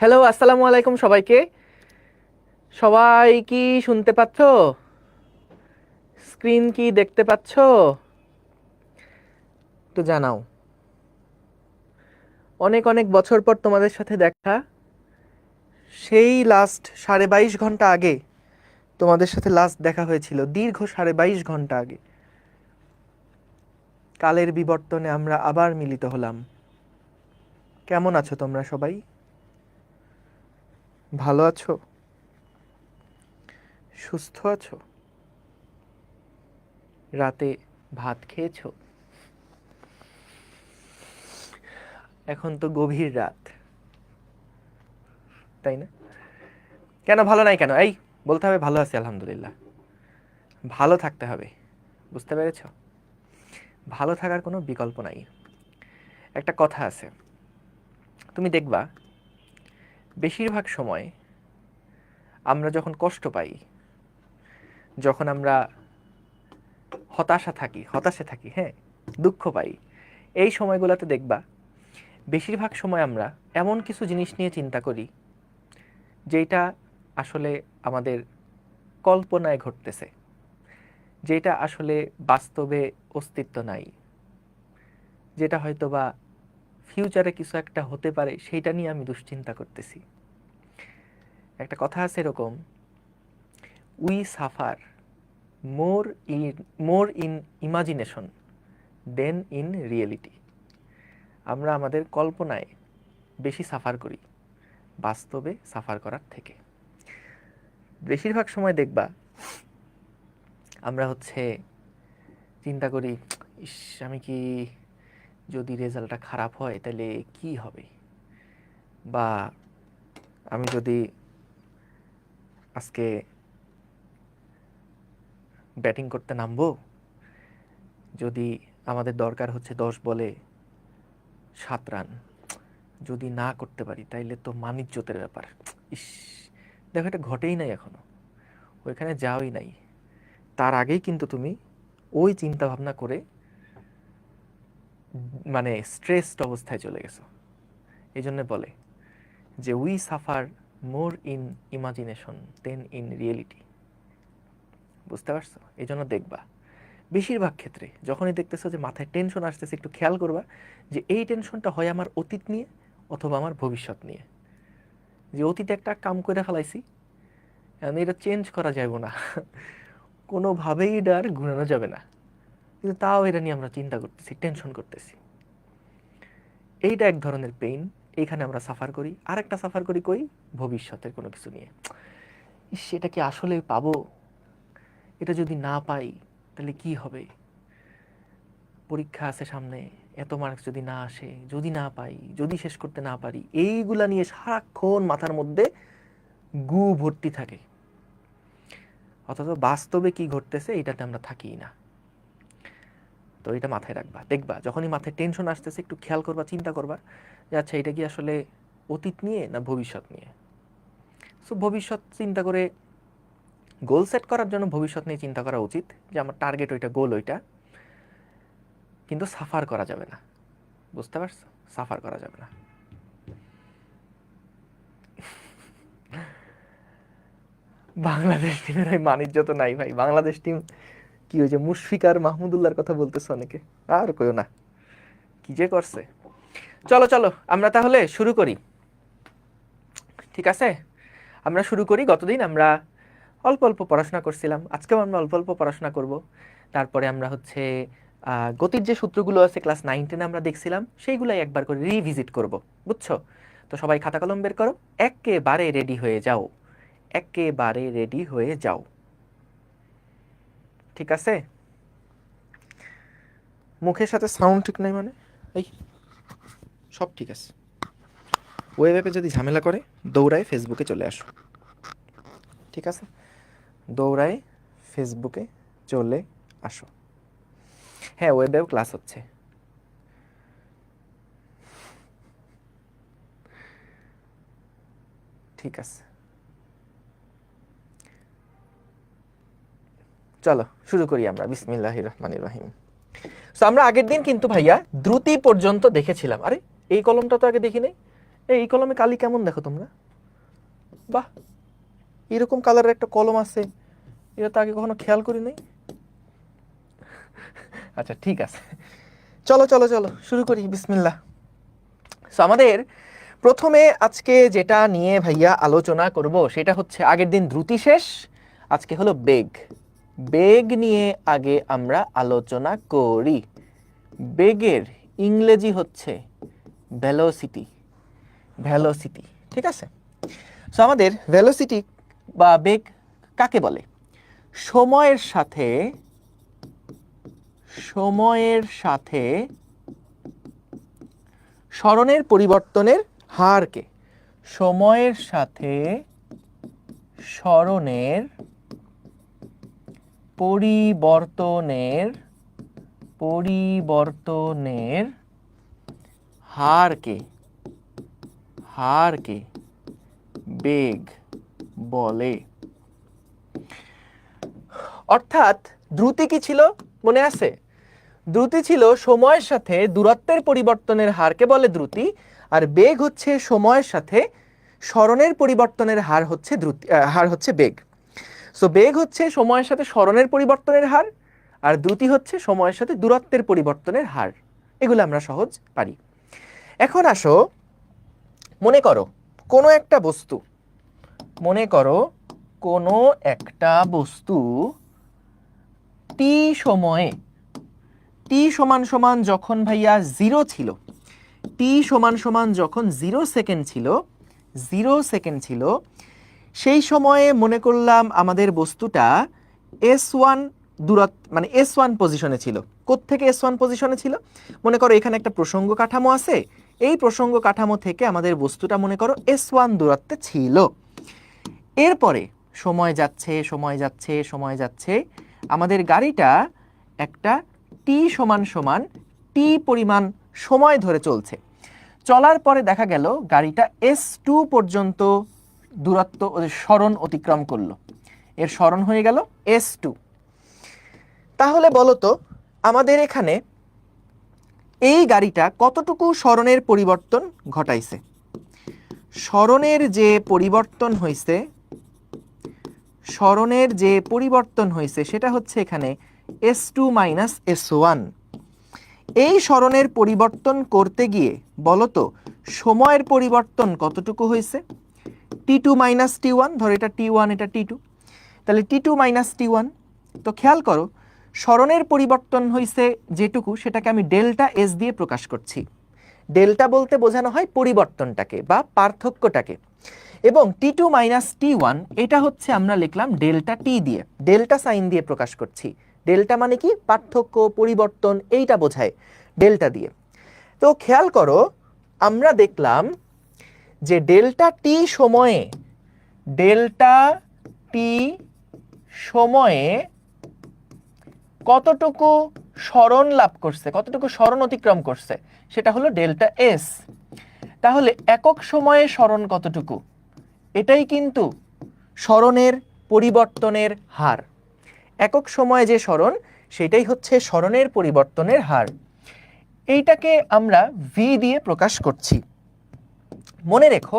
Hello, আসসালামু আলাইকুম সবাইকে। সবাই কি শুনতে পাচ্ছ? স্ক্রিন কি দেখতে পাচ্ছ? তো জানাও। অনেক অনেক বছর পর তোমাদের সাথে দেখা। সেই লাস্ট 22.5 ঘন্টা আগে তোমাদের সাথে লাস্ট দেখা হয়েছিল, দীর্ঘ 22.5 ঘন্টা আগে। কালের বিবর্তনে আমরা আবার মিলিত হলাম। কেমন আছো তোমরা সবাই? ভালো আছো? সুস্থ আছো? রাতে ভাত খেয়েছো? এখন তো গভীর রাত, তাই না? কেন ভালো নাই কেন? এই বলতে হবে ভালো আছি আলহামদুলিল্লাহ। ভালো থাকতে হবে, বুঝতে পেরেছো? ভালো থাকার কোনো বিকল্প নাই। একটা কথা আছে, তুমি দেখবা বেশিরভাগ সময় আমরা যখন কষ্ট পাই, যখন আমরা হতাশে থাকি, হ্যাঁ, দুঃখ পাই, এই সময়গুলোতে দেখবা বেশিরভাগ সময় আমরা এমন কিছু জিনিস নিয়ে চিন্তা করি যেটা আসলে আমাদের কল্পনায় ঘটতেছে, যেটা আসলে বাস্তবে অস্তিত্ব নাই, যেটা হয়তো বা ফিউচারে কিছু একটা হতে পারে, সেইটা নিয়ে আমি দুশ্চিন্তা করতেছি। একটা কথা আছে এরকম, we suffer more in more in imagination than in reality. আমরা আমাদের কল্পনায় বেশি সাফার করি বাস্তবে সাফার করার থেকে। বেশিরভাগ সময় দেখবা আমরা চিন্তা করি, ইস, আমি কি, যদি রেজাল্টটা খারাপ হয় তাহলে কি হবে, বা আমি যদি আজকে ব্যাটিং করতে নামবো, যদি আমাদের দরকার হচ্ছে 10 বলে 7 রান, যদি না করতে পারি তাইলে তো মানিজ্যতের ব্যাপার। ইস, দেখো এটা ঘটেই নাই এখনো, ওইখানে যাওই নাই, তার আগেই কিন্তু তুমি ওই চিন্তা ভাবনা করে মানে স্ট্রেসড অবস্থায় চলে গেছো। এই জন্য বলে যে we suffer more in imagination than in reality. বুঝতে পারছো? এই জন্য দেখবা বেশিরভাগ ক্ষেত্রে যখনই দেখতেছো যে মাথায় টেনশন আসতেছে, একটু খেয়াল করবা যে এই টেনশনটা হয় আমার অতীত নিয়ে অথবা আমার ভবিষ্যৎ নিয়ে। যে অতীতে একটা কাম করে ফেলাইছি, এখন এটা চেঞ্জ করা যাবে না, কোনোভাবেই এটা আর ঘুরানো যাবে না, কিন্তু তাও এটা নিয়ে আমরা চিন্তা করতেছি, টেনশন করতেছি। এইটা এক ধরনের পেইন, এইখানে আমরা সাফার করি। আরেকটা সাফার করি কই, ভবিষ্যতের কোনো কিছু নিয়ে। সেটা কি আসলে পাবো? এটা যদি না পাই তাহলে কি হবে? পরীক্ষা আছে সামনে, এত মার্কস যদি না আসে, যদি না পাই, যদি শেষ করতে না পারি, এইগুলা নিয়ে সারাক্ষণ মাথার মধ্যে গু ভর্তি থাকে। অথচ বাস্তবে কি ঘটতেছে এটাতে আমরা থাকি না। তো এটা মাথায় রাখবা। দেখবা যখনই মাথায় টেনশন আসতেছে, একটু খেয়াল করবা, চিন্তা করবা যে আচ্ছা এটা কি আসলে অতীত নিয়ে না ভবিষ্যৎ নিয়ে। সো ভবিষ্যৎ চিন্তা করে গোল সেট করার জন্য ভবিষ্যৎ নিয়ে চিন্তা করা উচিত, যে আমার টার্গেট ওইটা, গোল ওইটা, কিন্তু সাফার করা যাবে না। বুঝতে পারছো? সাফার করা যাবে না। বাংলাদেশ টিমের ওই মানিজ্য তো নাই ভাই। বাংলাদেশ টিম কি হয়েছে, মুশফিক আর মাহমুদুল্লাহর কথা বলতেছে অনেকে, আর কইও না, কি যে করছে। চলো চলো আমরা তাহলে শুরু করি, ঠিক আছে? আমরা শুরু করি। গতদিন আমরা অল্প অল্প পড়াশোনা করছিলাম, আজকেও আমরা অল্প অল্প পড়াশোনা করব। তারপরে আমরা গতির যে সূত্রগুলো আছে ক্লাস 9-10 আমরা দেখছিলাম, সেইগুলাই একবার করে রিভিজিট করব, বুঝছো? তো সবাই খাতা কলম বের করো, একেবারে রেডি হয়ে যাও, একেবারে রেডি হয়ে যাও, ঠিক আছে? মুখের সাথে সাউন্ড ঠিক নাই মানে? এই সব ঠিক আছে। ওয়েব অ্যাপে যদি ঝামেলা করে, দৌড়ায় ফেসবুকে চলে আসো, ঠিক আছে? দৌড়ায় ফেসবুকে চলে আসো। হ্যাঁ, ওয়েবেও ক্লাস হচ্ছে। ঠিক আছে, চলো শুরু করি আমরা। বিসমিল্লাহির রহমানির রহিম। সো আমরা আগের দিন কিন্তু ভাইয়া দ্রুতি পর্যন্ত দেখেছিলাম। আরে এই কলমটা তো আগে দেখি নাই, এই কলমে কালি কেমন দেখো তোমরা? বাহ, এরকম কালারের একটা কলম আছে, এটা তো আগে কখনো খেয়াল করি নাই। আচ্ছা ঠিক আছে, চলো চলো চলো শুরু করি, বিসমিল্লাহ। সো আমাদের প্রথমে আজকে যেটা নিয়ে ভাইয়া আলোচনা করব সেটা হচ্ছে, আগের দিন দ্রুতি শেষ, আজকে হলো বেগ। বেগ নিয়ে আগে আমরা আলোচনা করি। বেগের ইংরেজি হচ্ছে ভেলোসিটি। ভেলোসিটি, ঠিক আছে? সো আমাদের ভেলোসিটি বা বেগ কাকে বলে? সময়ের সাথে সরণের পরিবর্তনের হারকে, সময়ের সাথে সরণের পরিবর্তনের হারকে বেগ বলে। অর্থাৎ দ্রুতি কি ছিল মনে আছে? দ্রুতি ছিল সময়ের সাথে দূরত্বের পরিবর্তনের হারকে বলে দ্রুতি, আর বেগ হচ্ছে সময়ের সাথে সরণের পরিবর্তনের হার হচ্ছে বেগ। সো বেগ হচ্ছে সময়ের সাথে সরণের পরিবর্তনের হার, আর দ্রুতি হচ্ছে সময়ের সাথে দূরত্বের পরিবর্তনের হার। এগুলো আমরা সহজ পারি। এখন আসো, মনে করো কোনো একটা বস্তু টি সময়ে, টি সমান সমান যখন ভাইয়া 0 ছিল, টি সমান সমান যখন 0 সেকেন্ড ছিল, সেই সময়ে মনে করলাম আমাদের বস্তুটা S1 দূরত্ব, মানে S1 পজিশনে ছিল। কোত্থেকে S1 পজিশনে ছিল? মনে করো এখানে একটা প্রসঙ্গ কাঠামো আছে, এই প্রসঙ্গ কাঠামো থেকে আমাদের বস্তুটা মনে করো S1 দূরত্বে ছিল। এরপরে সময় যাচ্ছে, আমাদের গাড়িটা একটা টি সমান সমান টি পরিমাণ সময় ধরে চলছে। চলার পরে দেখা গেল গাড়িটা S2 পর্যন্ত দূরত্ব সরণ অতিক্রম করলো, এর সরণ হয়ে গেল S2। তাহলে বলো তো আমাদের এখানে এই গাড়িটা কতটুকু সরণের পরিবর্তন ঘটাইছে? সরণের যে পরিবর্তন হয়েছে সেটা হচ্ছে এখানে S2 মাইনাস S1। এই সরণের পরিবর্তন করতে গিয়ে বলতো সময়ের পরিবর্তন কতটুকু হয়েছে? T2 মাইনাস T1, ধরো এটা T1 এটা T2, তাহলে T2 মাইনাস T1। তো খেয়াল করো সরণের পরিবর্তন হয়েছে যেটুকু, সেটাকে আমি ডেল্টা S দিয়ে প্রকাশ করছি। ডেল্টা বলতে বোঝানো হয় পরিবর্তনটাকে বা পার্থক্যটাকে, এবং T2 মাইনাস T1 এটা হচ্ছে আমরা লিখলাম ডেল্টা T দিয়ে, ডেল্টা সাইন দিয়ে প্রকাশ করছি। ডেল্টা মানে কি? পার্থক্য, পরিবর্তন, এইটা বোঝায় ডেল্টা দিয়ে। তো খেয়াল করো আমরা দেখলাম যে ডেল্টা টি সময়ে কতটুকু সরণ লাভ করছে, কতটুকু সরণ অতিক্রম করছে, সেটা হলো ডেল্টা এস। তাহলে একক সময়ে সরণ কতটুকু? এটাই কিন্তু সরণের পরিবর্তনের হার। একক সময়ে যে সরণ, সেটাই হচ্ছে সরণের পরিবর্তনের হার। এইটাকে আমরা ভি দিয়ে প্রকাশ করছি। মনে রেখো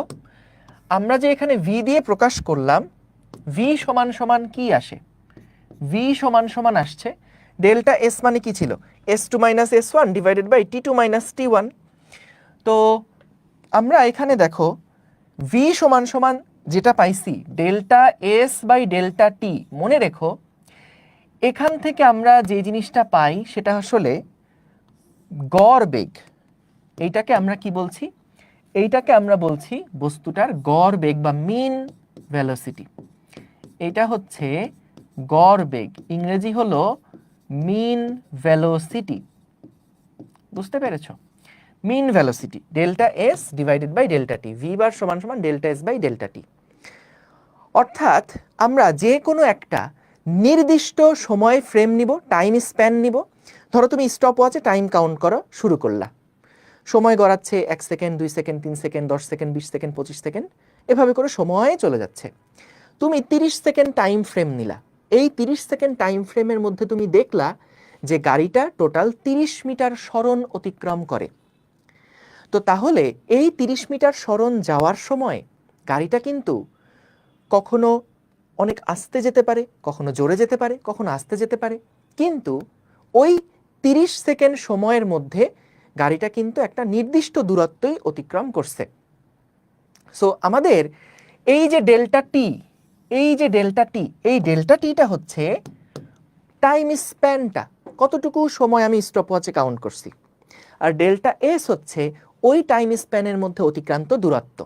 আমরা যে এখানে ভি দিয়ে প্রকাশ করলাম, ভি সমান সমান কি আসে? ভি সমান সমান আসছে ডেল্টা এস মানে কি ছিল? S2 minus S1 divided by T2 minus T1। তো আমরা এখানে দেখো ভি সমান সমান যেটা পাইছি ডেল্টা এস বাই ডেল্টা টি। মনে রেখো এখান থেকে আমরা যে জিনিসটা পাই সেটা আসলে গড় বেগ। এইটাকে আমরা কি বলছি? এইটাকে আমরা বলছি বস্তুটার গড় বেগ বা মিন ভেলোসিটি। এটা হচ্ছে গড় বেগ, ইংরেজি হলো মিন ভেলোসিটি। বুঝতে পেরেছো? Mean velocity delta S divided by delta T, V bar সমান সমান delta S by delta T. অর্থাৎ আমরা যে কোনো একটা নির্দিষ্ট সময় ফ্রেম নিব, টাইম স্প্যান নিব। ধরো তুমি স্টপ ওয়াচে টাইম কাউন্ট করা শুরু করলা, সময় গড়াচ্ছে 1 second 2 second 3 second 10 second 20 second 25 second, এভাবে করে সময় চলে যাচ্ছে। তুমি 30 সেকেন্ড টাইম ফ্রেম নিলা, এই 30 সেকেন্ড টাইম ফ্রেমের মধ্যে তুমি দেখলা যে গাড়িটা টোটাল 30 মিটার সরণ অতিক্রম করে। তো তাহলে এই 30 মিটার সরণ যাওয়ার সময় গাড়িটা কিন্তু কখনো অনেক আস্তে যেতে পারে, কখনো জোরে যেতে পারে, কখনো আস্তে যেতে পারে, কিন্তু ওই 30 সেকেন্ড সময়ের মধ্যে গাড়িটা কিন্তু একটা নির্দিষ্ট দূরত্বই অতিক্রম করছে। সো আমাদের এই যে ডেল্টা টি, এই ডেল্টা টিটা হচ্ছে টাইম স্প্যানটা, কতটুকু সময় আমি স্টপওয়াচে কাউন্ট করছি, আর ডেল্টা এস হচ্ছে ওই টাইম স্প্যানের মধ্যে অতিক্রান্ত দূরত্ব।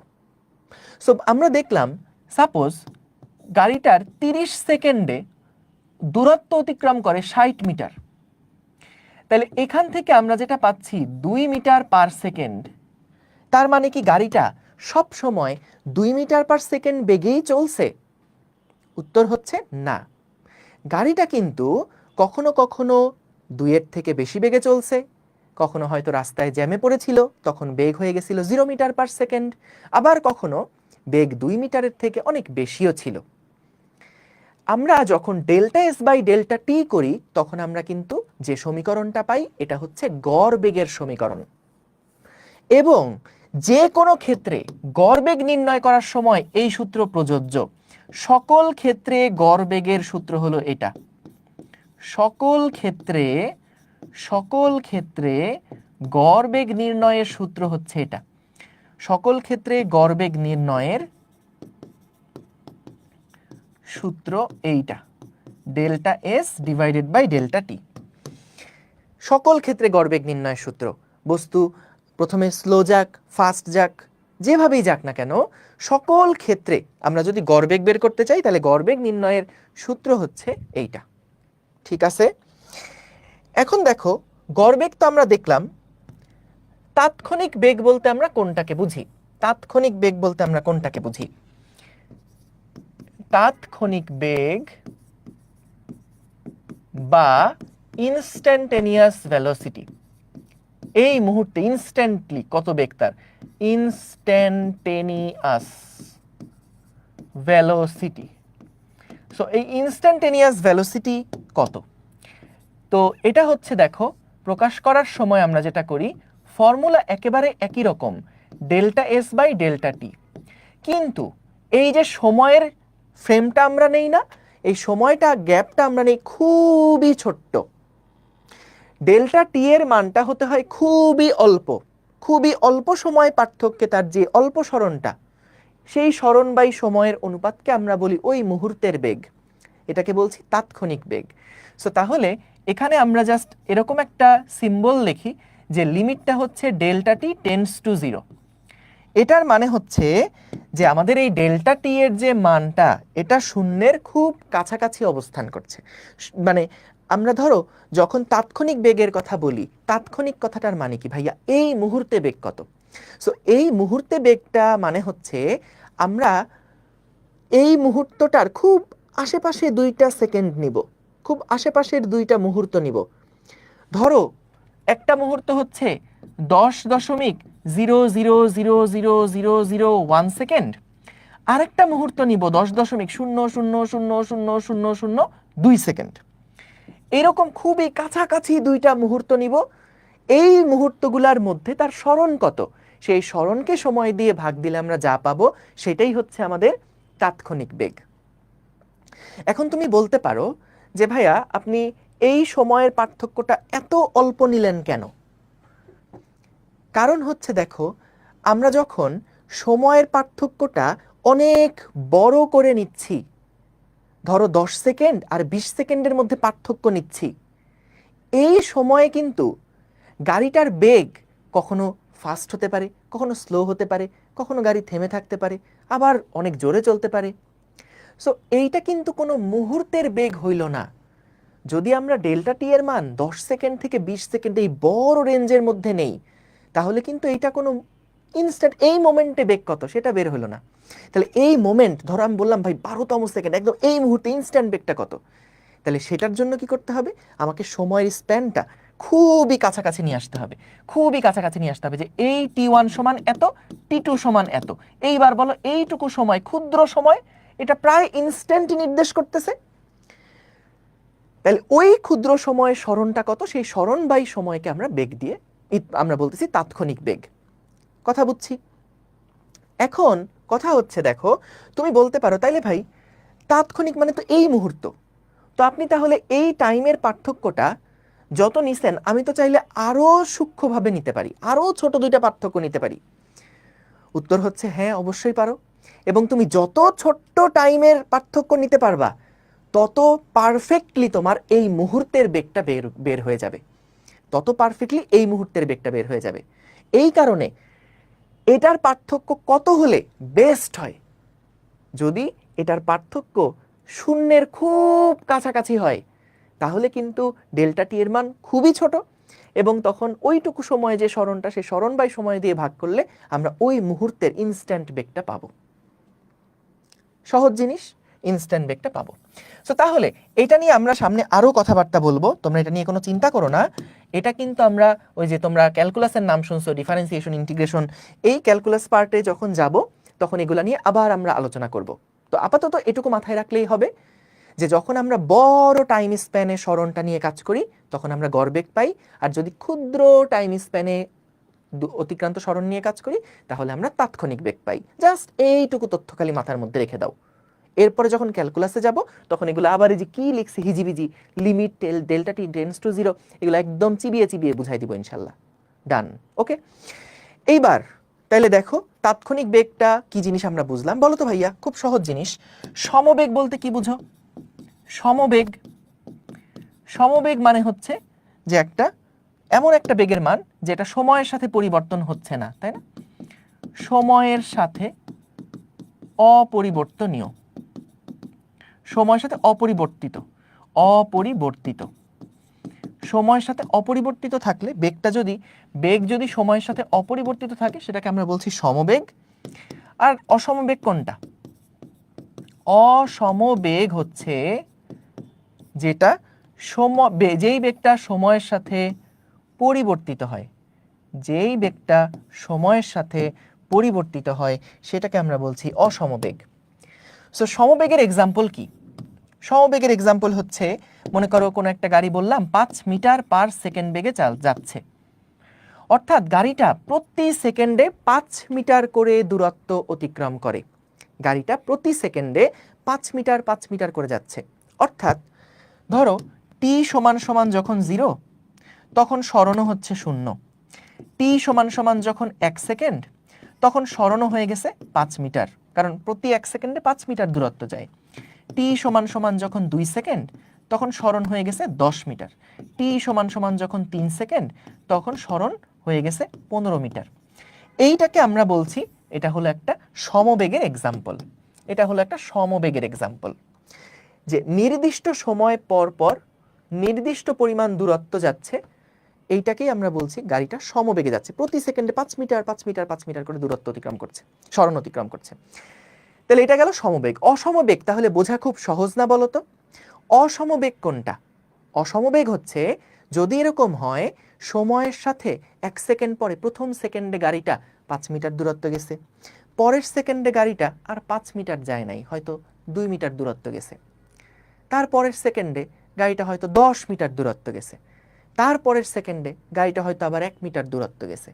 সো আমরা দেখলাম সাপোজ গাড়িটার 30 সেকেন্ডে দূরত্ব অতিক্রম করে 60 মিটার, তাহলে এখান থেকে আমরা যেটা পাচ্ছি 2 মিটার পার সেকেন্ড। তার মানে কি গাড়িটা সব সময় 2 মিটার পার সেকেন্ড বেগেই চলছে? উত্তর হচ্ছে না। গাড়িটা কিন্তু কখনো কখনো 2-এর থেকে বেশি বেগে চলছে, কখনো হয়তো রাস্তায় জ্যামে পড়েছিল, তখন বেগ হয়ে গেছিল 0 মিটার পার সেকেন্ড, আবার কখনো বেগ 2 মিটারের থেকে অনেক বেশিও ছিল। আমরা যখন ডেল্টা এস বাই ডেল্টা টি করি তখন আমরা কিন্তু যে সমীকরণটা পাই এটা হচ্ছে গড় বেগের সমীকরণ। এবং যে কোনো ক্ষেত্রে গড় বেগ নির্ণয় করার সময় এই সূত্র প্রযোজ্য। সকল ক্ষেত্রে গড় বেগের সূত্র হলো এটা। সকল ক্ষেত্রে গড় বেগ নির্ণয়ের সূত্র হচ্ছে এটা। সকল ক্ষেত্রে গড় বেগ নির্ণয়ের সূত্র এইটা, delta S divided by delta T. সকল ক্ষেত্রে গড় বেগ নির্ণয়ের সূত্র, বস্তু প্রথমে স্লো যাক, ফাস্ট যাক, যেভাবেই যাক না কেন, সকল ক্ষেত্রে আমরা যদি গড় বেগ বের করতে চাই তাহলে গড় বেগ নির্ণয়ের সূত্র হচ্ছে এইটা। ঠিক আছে, এখন দেখো গড় বেগ তো আমরা দেখলাম, তাৎক্ষণিক বেগ বলতে আমরা কোনটাকে বুঝি? তাৎক্ষণিক বেগ বলতে আমরা কোনটাকে বুঝি? তাৎক্ষণিক বেগ বা ইনস্ট্যান্টেনিয়াস ভেলোসিটি। এই মুহূর্তে ইনস্ট্যান্টলি কত বেগ তার, ইনস্ট্যান্টেনিয়াস ভেলোসিটি। সো এই ইনস্ট্যান্টেনিয়াস ভেলোসিটি কত? তো এটা হচ্ছে দেখো, প্রকাশ করার সময় আমরা যেটা করি, ফর্মুলা একেবারে একই রকম, ডেল্টা এস বাই ডেল্টা টি। কিন্তু এই যে সময়ের ফ্রেমটা আমরা নেই না, এই সময়টা গ্যাপটা আমরা নেই খুবই ছোট্ট। ডেল্টা টি এর মানটা হতে হয় খুবই অল্প, খুবই অল্প সময় পার্থক্যে তার যে অল্প সরণটা, সেই সরণ বাই সময়ের অনুপাতকে আমরা বলি ওই মুহূর্তের বেগ। এটাকে বলছি তাৎক্ষণিক বেগ। সো তাহলে এখানে আমরা জাস্ট এরকম একটা সিম্বল লিখি যে লিমিটটা হচ্ছে ডেল্টা টি টেন্ডস টু 0। এটার মানে হচ্ছে যে আমাদের এই ডেল্টা টি এর যে মানটা, এটা শূন্যের খুব কাছাকাছি অবস্থান করছে। মানে আমরা ধরো যখন তাৎক্ষণিক বেগের কথা বলি, তাৎক্ষণিক কথাটার মানে কি ভাইয়া? এই মুহূর্তে বেগ কত? সো এই মুহূর্তে বেগটা মানে হচ্ছে আমরা এই মুহূর্তটার খুব আশেপাশে 2টা সেকেন্ড নিব, খুব আশেপাশের 2টা মুহূর্ত নিব। ধরো একটা মুহূর্ত হচ্ছে 10.00000001 সেকেন্ড, আরেকটা মুহূর্ত নিব 10.00000002 সেকেন্ড। এরকম খুবই কাছাকাছি 2টা মুহূর্ত নিব। এই মুহূর্তগুলোর মধ্যে তার সরণ কত, সেই সরণকে সময় দিয়ে ভাগ দিলে আমরা যা পাবো সেটাই হচ্ছে আমাদের তাৎক্ষণিক বেগ। এখন তুমি বলতে পারো যে ভাইয়া আপনি এই সময়ের পার্থক্যটা এত অল্প নিলেন কেন? কারণ হচ্ছে দেখো, আমরা যখন সময়ের পার্থক্যটা অনেক বড় করে নিচ্ছি, ধরো 10 সেকেন্ড আর 20 সেকেন্ডের মধ্যে পার্থক্য নিচ্ছি, এই সময়ে কিন্তু গাড়িটার বেগ কখনো ফাস্ট হতে পারে, কখনো স্লো হতে পারে, কখনো গাড়ি থেমে থাকতে পারে, আবার অনেক জোরে চলতে পারে। সো এইটা কিন্তু কোনো মুহূর্তের বেগ হইল না। যদি আমরা ডেল্টা টি এর মান 10 সেকেন্ড থেকে 20 সেকেন্ড এই বড় রেঞ্জের মধ্যে নেই, তাহলে কিন্তু এইটা কোনো ইনস্ট্যান্ট এই মোমেন্টে বেগ কত সেটা বের হলো না। তাহলে এই মোমেন্ট, ধরো আমি বললাম ভাই 12তম সেকেন্ড, একদম এই মুহূর্তে ইনস্ট্যান্ট বেগটা কত, তাহলে সেটার জন্য কি করতে হবে? আমাকে সময়ের স্প্যানটা খুবই কাছাকাছি নিয়ে আসতে হবে, খুবই কাছাকাছি নিয়ে আসতে হবে, যে এই t1 সমান এত, t2 সমান এত। এইবার বলো এইটুকু সময়, ক্ষুদ্র সময়, এটা প্রায় ইনস্ট্যান্ট নির্দেশ করতেছে। তাহলে ওই ক্ষুদ্র সময়ের সরণটা কত, সেই সরণ বাই সময়কে আমরা বেগ দিয়ে আমরা বলতেছি তাৎক্ষণিক বেগ। কথা বুঝছি। এখন কথা হচ্ছে দেখো, তুমি বলতে পারো তাইলে ভাই তাৎক্ষণিক মানে তো এই মুহূর্ত, তো আপনি তাহলে এই টাইমের পার্থক্যটা যত নিছেন আমি তো চাইলে আরো সূক্ষ্মভাবে নিতে পারি, আরো ছোট দুইটা পার্থক্য নিতে পারি। উত্তর হচ্ছে হ্যাঁ, অবশ্যই পারো। এবং তুমি যত ছোট্ট টাইমের পার্থক্য নিতে পারবা তত পারফেক্টলি তোমার এই মুহূর্তের বেগটা বের হয়ে যাবে, তত পারফেক্টলি এই মুহূর্তের বেগটা বের হয়ে যাবে। এই কারণে এটার পার্থক্য কত হলে বেস্ট হয়? যদি এটার পার্থক্য শূন্যের খুব কাছাকাছি হয় তাহলে কিন্তু ডেল্টা টি এর মান খুবই ছোট, এবং তখন ওইটুকু সময় যে সরণটা, সে সরণ বাই সময় দিয়ে ভাগ করলে আমরা ওই মুহূর্তের ইনস্ট্যান্ট বেগটা পাবো। সহজ জিনিস, ইনস্ট্যান্ট বেগটা পাবো। সো তাহলে এটা নিয়ে আমরা সামনে আরো কথাবার্তা বলবো, তোমরা এটা নিয়ে কোনো চিন্তা করো না। এটা কিন্তু আমরা ওই যে তোমরা ক্যালকুলাসের নাম শুনছো, ডিফারেন্সিয়েশন, ইন্টিগ্রেশন, এই ক্যালকুলাস পার্টে যখন যাব তখন এগুলা নিয়ে আবার আমরা আলোচনা করব। তো আপাতত এটুকু মাথায় রাখলেই হবে যে যখন আমরা বড় টাইম স্প্যানে সরণটা নিয়ে কাজ করি তখন আমরা গড় বেগ পাই, আর যদি ক্ষুদ্র টাইম স্প্যানে অতিক্রান্ত সরণ নিয়ে কাজ করি তাহলে আমরা তাৎক্ষণিক বেগ পাই। জাস্ট এইটুকু তথ্য খালি মাথার মধ্যে রেখে দাও। এরপরে যখন ক্যালকুলাসে যাব তখন এগুলো আবার এই যে কি লিখছি হিজিবিজি, limit delta T tends to 0, এগুলো একদম চিবিয়ে চিবিয়ে বুঝাই দিব ইনশাল্লাহ। ডান, ওকে। এইবার তাহলে দেখো তাৎক্ষণিক বেগটা কি জিনিস আমরা বুঝলাম। বলো তো ভাইয়া, খুব সহজ জিনিস, সমবেগ বলতে কি বুঝো? সমবেগ, সমবেগ মানে হচ্ছে যে একটা এমন একটা বেগের মান যেটা সময়ের সাথে পরিবর্তন হচ্ছে না, তাই না? সময়ের সাথে অপরিবর্তনীয়, সময়ের সাথে অপরিবর্তিত, অপরিবর্তিত, সময়ের সাথে অপরিবর্তিত থাকলে বেগটা যদি, বেগ যদি সময়ের সাথে অপরিবর্তিত থাকে সেটাকে আমরা বলছি সমবেগ। আর অসমবেগ কোনটা? অসমবেগ হচ্ছে যেটা যেই বেগটা সময়ের সাথে পরিবর্তিত হয়, যেই বেগটা সময়ের সাথে পরিবর্তিত হয় সেটাকে আমরা বলছি অসমবেগ। সো সমবেগের এক্সাম্পল কি? সমবেগের এক্সাম্পল হচ্ছে, মনে করো কোনো একটা গাড়ি বললাম 5 মিটার পার সেকেন্ড বেগে যাচ্ছে, অর্থাৎ গাড়িটা প্রতি সেকেন্ডে 5 মিটার করে দূরত্ব অতিক্রম করে। গাড়িটা প্রতি সেকেন্ডে 5 মিটার 5 মিটার করে যাচ্ছে। অর্থাৎ ধরো টি সমান সমান যখন 0 তখন সরণও হচ্ছে 0, টি সমান সমান যখন 1 সেকেন্ড তখন সরণও হয়ে গেছে 5 মিটার, কারণ প্রতি 1 সেকেন্ডে 5 মিটার দূরত্ব যায়। টি সমান সমান যখন 2 সেকেন্ড তখন সরণ হয়ে গেছে 10 মিটার। টি সমান সমান যখন 3 সেকেন্ড তখন সরণ হয়ে গেছে 15 মিটার। এইটাকে আমরা বলছি, এটা হলো একটা সমবেগের এক্সাম্পল। এটা হলো একটা সমবেগের এক্সাম্পল, যে নির্দিষ্ট সময় পর পর নির্দিষ্ট পরিমাণ দূরত্ব যাচ্ছে, এইটাকেই আমরা বলছি গাড়িটা সমবেগে যাচ্ছে, প্রতি সেকেন্ডে 5 মিটার 5 মিটার 5 মিটার করে দূরত্ব অতিক্রম করছে, সরণ অতিক্রম করছে। তাহলে এটা গেল সমবেগ। অসমবেগ তাহলে বোঝা খুব সহজ না বলো তো? অসমবেগ কোনটা? অসমবেগ হচ্ছে যদি এরকম হয় সময়ের সাথে 1 সেকেন্ড পরে প্রথম সেকেন্ডে গাড়িটা 5 মিটার দূরত্ব গেছে, পরের সেকেন্ডে গাড়িটা আর 5 মিটার যায় নাই, হয়তো 2 মিটার দূরত্ব গেছে, তারপরের সেকেন্ডে গাড়িটা হয়তো 10 মিটার দূরত্ব গেছে, তারপরের সেকেন্ডে গাড়িটা হয়তো আবার 1 মিটার দূরত্ব গেছে।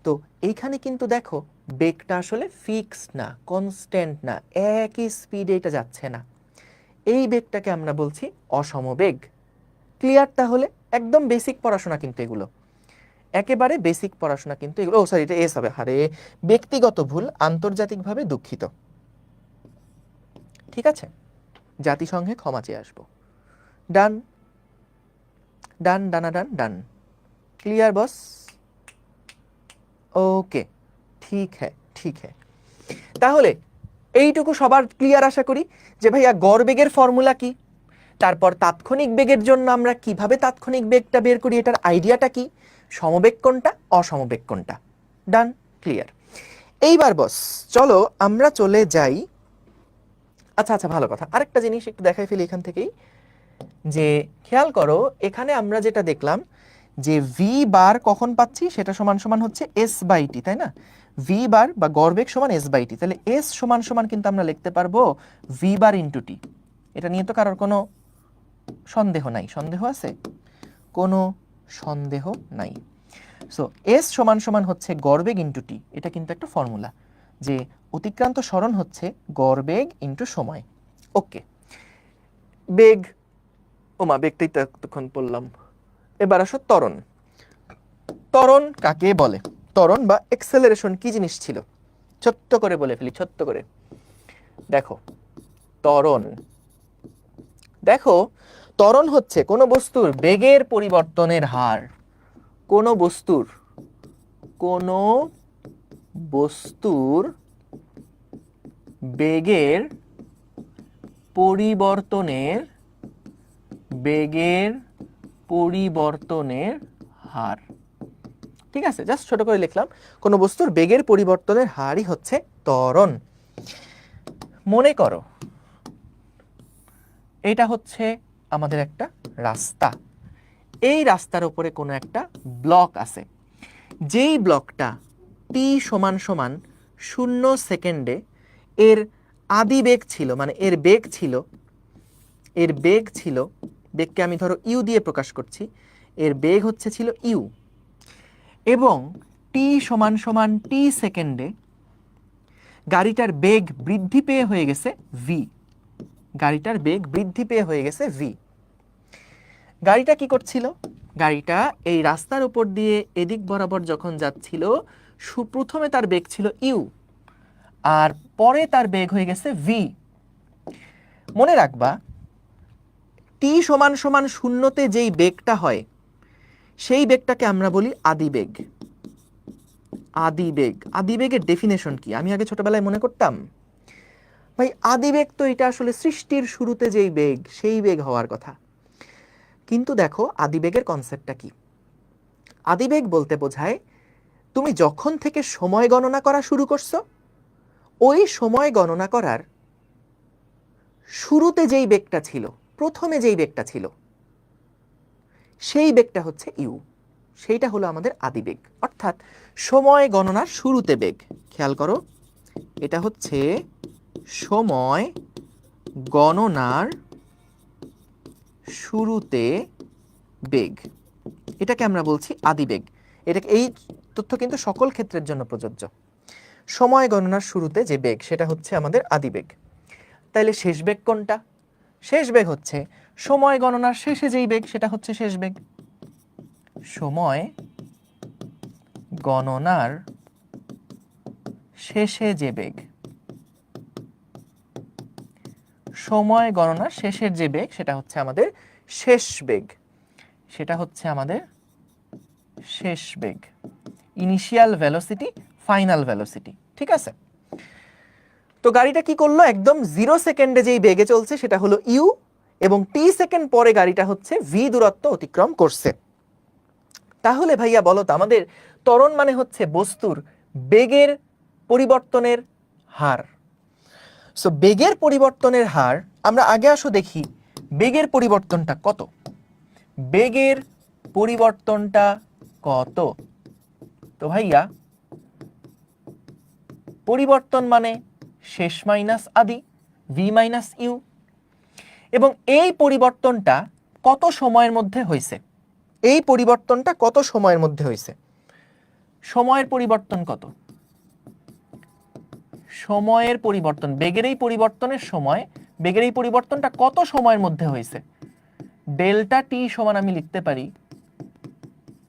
তো এইখানে কিন্তু দেখো বেগটা আসলে ফিক্সড না, কনস্ট্যান্ট না, একই স্পিডে এটা যাচ্ছে না। এই বেগটাকে আমরা বলছি অসমবেগ। ক্লিয়ার? তাহলে একদম বেসিক পড়াশোনা কিন্তু এগুলো, একেবারে বেসিক পড়াশোনা কিন্তু এগুলো। ও সরি, এটা এস হবে, হারে ব্যক্তিগত ভুল, আন্তর্জাতিকভাবে দুঃখিত। ঠিক আছে, জাতিসংঘে ক্ষমা চেয়ে আসবো। ডান ডান ডানা ডান ডান। ক্লিয়ার বস? ওকে, ঠিক হ্যাঁ ঠিক হ্যাঁ। তাহলে এইটুকু সবার ক্লিয়ার আশা করি, যে ভাইয়া গড় বেগের ফর্মুলা কি, তারপর তাৎক্ষণিক বেগের জন্য আমরা কিভাবে তাৎক্ষণিক বেগটা বের করি, এটার আইডিয়াটা কি, সমবেগ কোনটা অসমবেগ কোনটা। ডান, ক্লিয়ার। এইবার বস চলো আমরা চলে যাই। আচ্ছা আচ্ছা, ভালো কথা, আরেকটা জিনিস একটু দেখাই ফেলি এখান থেকেই, যে খেয়াল করো এখানে আমরা যেটা দেখলাম যে ভি বার কখন পাচ্ছি, সেটা সমান সমান হচ্ছে এস বাই টি, তাই না? ভি বার বা গড়বেগ সমান এস বাই টি, তাহলে এস সমান সমান কিন্তু আমরা লিখতে পারবো ভি বার ইন্টু টি। এটা নিয়ে তো কারোর কোনো সন্দেহ নাই? সন্দেহ আছে? কোনো সন্দেহ নাই। সো এস সমান সমান হচ্ছে গড়বেগ ইন্টু টি, এটা কিন্তু একটা ফর্মুলা যে অতিক্রান্ত সরণ হচ্ছে গড়বেগ ইন্টু সময়। ওকে, বেগ, ওমা বেগটাই তো এতক্ষণ বললাম। এবার আসো ত্বরণ। ত্বরণ কাকে বলে? ত্বরণ বা এক্সেলারেশন কি জিনিস ছিল? ছোট্ট করে বলে ফেলি, ছোট্ট করে। দেখো ত্বরণ, দেখো ত্বরণ হচ্ছে কোনো বস্তুর বেগের পরিবর্তনের হার। কোনো বস্তুর বেগের পরিবর্তনের হার। ঠিক আছে, জাস্ট ছোট করে লিখলাম, কোনো বস্তুর বেগের পরিবর্তনের হারই হচ্ছে ত্বরণ। মনে করো এটা হচ্ছে আমাদের একটা রাস্তা, এই রাস্তার উপরে কোনো একটা ব্লক আছে, যেই ব্লকটা টি সমান সমান 0 সেকেন্ডে এর আদি বেগ ছিল, মানে এর বেগ ছিল, বেগকে আমি ধরো ইউ দিয়ে প্রকাশ করছি, এর বেগ হচ্ছে ছিল ইউ, এবং টি সমান সমান টি সেকেন্ডে গাড়িটার বেগ বৃদ্ধি পেয়ে হয়ে গেছে ভি। গাড়িটার বেগ বৃদ্ধি পেয়ে হয়ে গেছে ভি। গাড়িটা কি করছিল? গাড়িটা এই রাস্তার উপর দিয়ে এদিক বরাবর যখন যাচ্ছিল, প্রথমে তার বেগ ছিল ইউ, আর পরে তার বেগ হয়ে গেছে ভি। মনে রাখবা টি সমান সমান 0-তে যেই বেগটা হয় সেই বেগটাকে আমরা বলি আদিবেগ। আদিবেগের ডেফিনেশন কি? আমি আগে ছোটবেলায় মনে করতাম ভাই আদিবেগ তো এটা আসলে সৃষ্টির শুরুতে যেই বেগ সেই বেগ হওয়ার কথা, কিন্তু দেখো আদিবেগের কনসেপ্টটা কি? আদিবেগ বলতে বোঝায় তুমি যখন থেকে সময় গণনা করা শুরু করছো, ওই সময় গণনা করার শুরুতে যেই বেগটা ছিল, প্রথমে যেই বেগটা ছিল, সেই বেগটা হচ্ছে ইউ, সেইটা হলো আমাদের আদিবেগ, অর্থাৎ সময় গণনার শুরুতে বেগ। খেয়াল করো, এটা হচ্ছে সময় গণনার শুরুতে বেগ, এটাকে আমরা বলছি আদিবেগ। এটাকে, এই তথ্য কিন্তু সকল ক্ষেত্রের জন্য প্রযোজ্য। সময় গণনার শুরুতে যে বেগ সেটা হচ্ছে আমাদের আদিবেগ। তাইলে শেষ বেগ কোনটা? শেষ বেগ হচ্ছে সময় গণনার শেষে যেই বেগ সেটা হচ্ছে শেষ বেগ। সময় গণনার শেষে যে বেগ, সময় গণনার শেষের যে বেগ সেটা হচ্ছে আমাদের শেষ বেগ, সেটা হচ্ছে আমাদের শেষ বেগ। ইনিশিয়াল ভেলোসিটি, ফাইনাল ভেলোসিটি, ঠিক আছে? তো গাড়িটা কি করলো? একদম 0 সেকেন্ডে যেই বেগে চলছে সেটা হলো ইউ, এবং টি সেকেন্ড পরে গাড়িটা হচ্ছে ভি দূরত্ব অতিক্রম করছে। তাহলে ভাইয়া বলো তো, আমাদের ত্বরণ মানে হচ্ছে বস্তুর বেগের পরিবর্তনের হার। সো বেগের পরিবর্তনের হার, আমরা আগে আসো দেখি বেগের পরিবর্তনটা কত। বেগের পরিবর্তনটা কত? তো ভাইয়া পরিবর্তন মানে শেষ মাইনাস আদি, ভি মাইনাস ইউ, এবং এই পরিবর্তনটা কত সময়ের মধ্যে হয়েছে? এই পরিবর্তনটা কত সময়ের মধ্যে হয়েছে? সময়ের পরিবর্তন কত? সময়ের পরিবর্তন, বেগের এই পরিবর্তনের সময়, বেগের এই পরিবর্তনটা কত সময়ের মধ্যে হয়েছে? ডেল্টা টি সমান আমি লিখতে পারি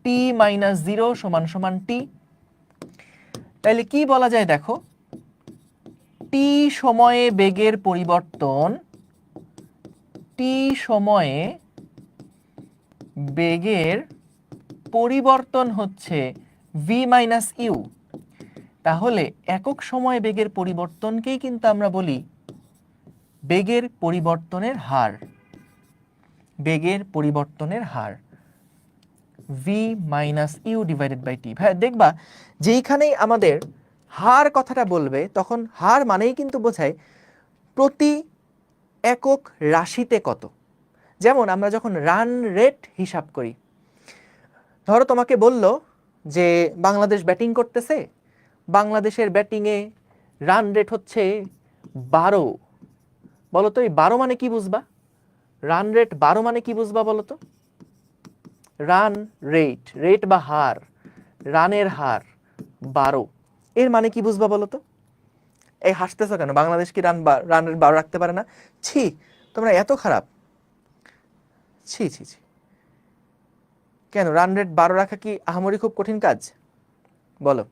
টি মাইনাস 0 সমান সমান টি। তাহলে কি বলা যায় দেখো, টি সময়ে বেগের পরিবর্তন, টি সময়ে বেগের পরিবর্তন হচ্ছে ভি মাইনাস ইউ। তাহলে একক সময় বেগের পরিবর্তনকেই কিন্তু আমরা বলি বেগের পরিবর্তনের হার। বেগের পরিবর্তনের হার V minus U divided by T. ভাই দেখবা যেইখানেই আমাদের হার কথাটা বলবে তখন হার মানেই কিন্তু বোঝায় প্রতি একক রাশিতে কত। যেমন আমরা যখন রান রেট হিসাব করি, ধরো তোমাকে বলল যে বাংলাদেশ ব্যাটিং করতেছে, বাংলাদেশের ব্যাটিংয়ে রান রেট হচ্ছে 12। বলো তো এই 12 মানে কি বুঝবা? রান রেট 12 মানে কি বুঝবা বলো তো? রান রেট, রেট বা হার, রানের হার 12, এর মানে কি বুঝবা বলো তো? এই হাসতেছো কেন? বাংলাদেশ কি রানের 12 রাখতে পারে না? ছি, তোমরা এত খারাপ, ছি ছি ছি। কেন রান রেট 12 রাখা কি আহামরি খুব কঠিন কাজ? বলো।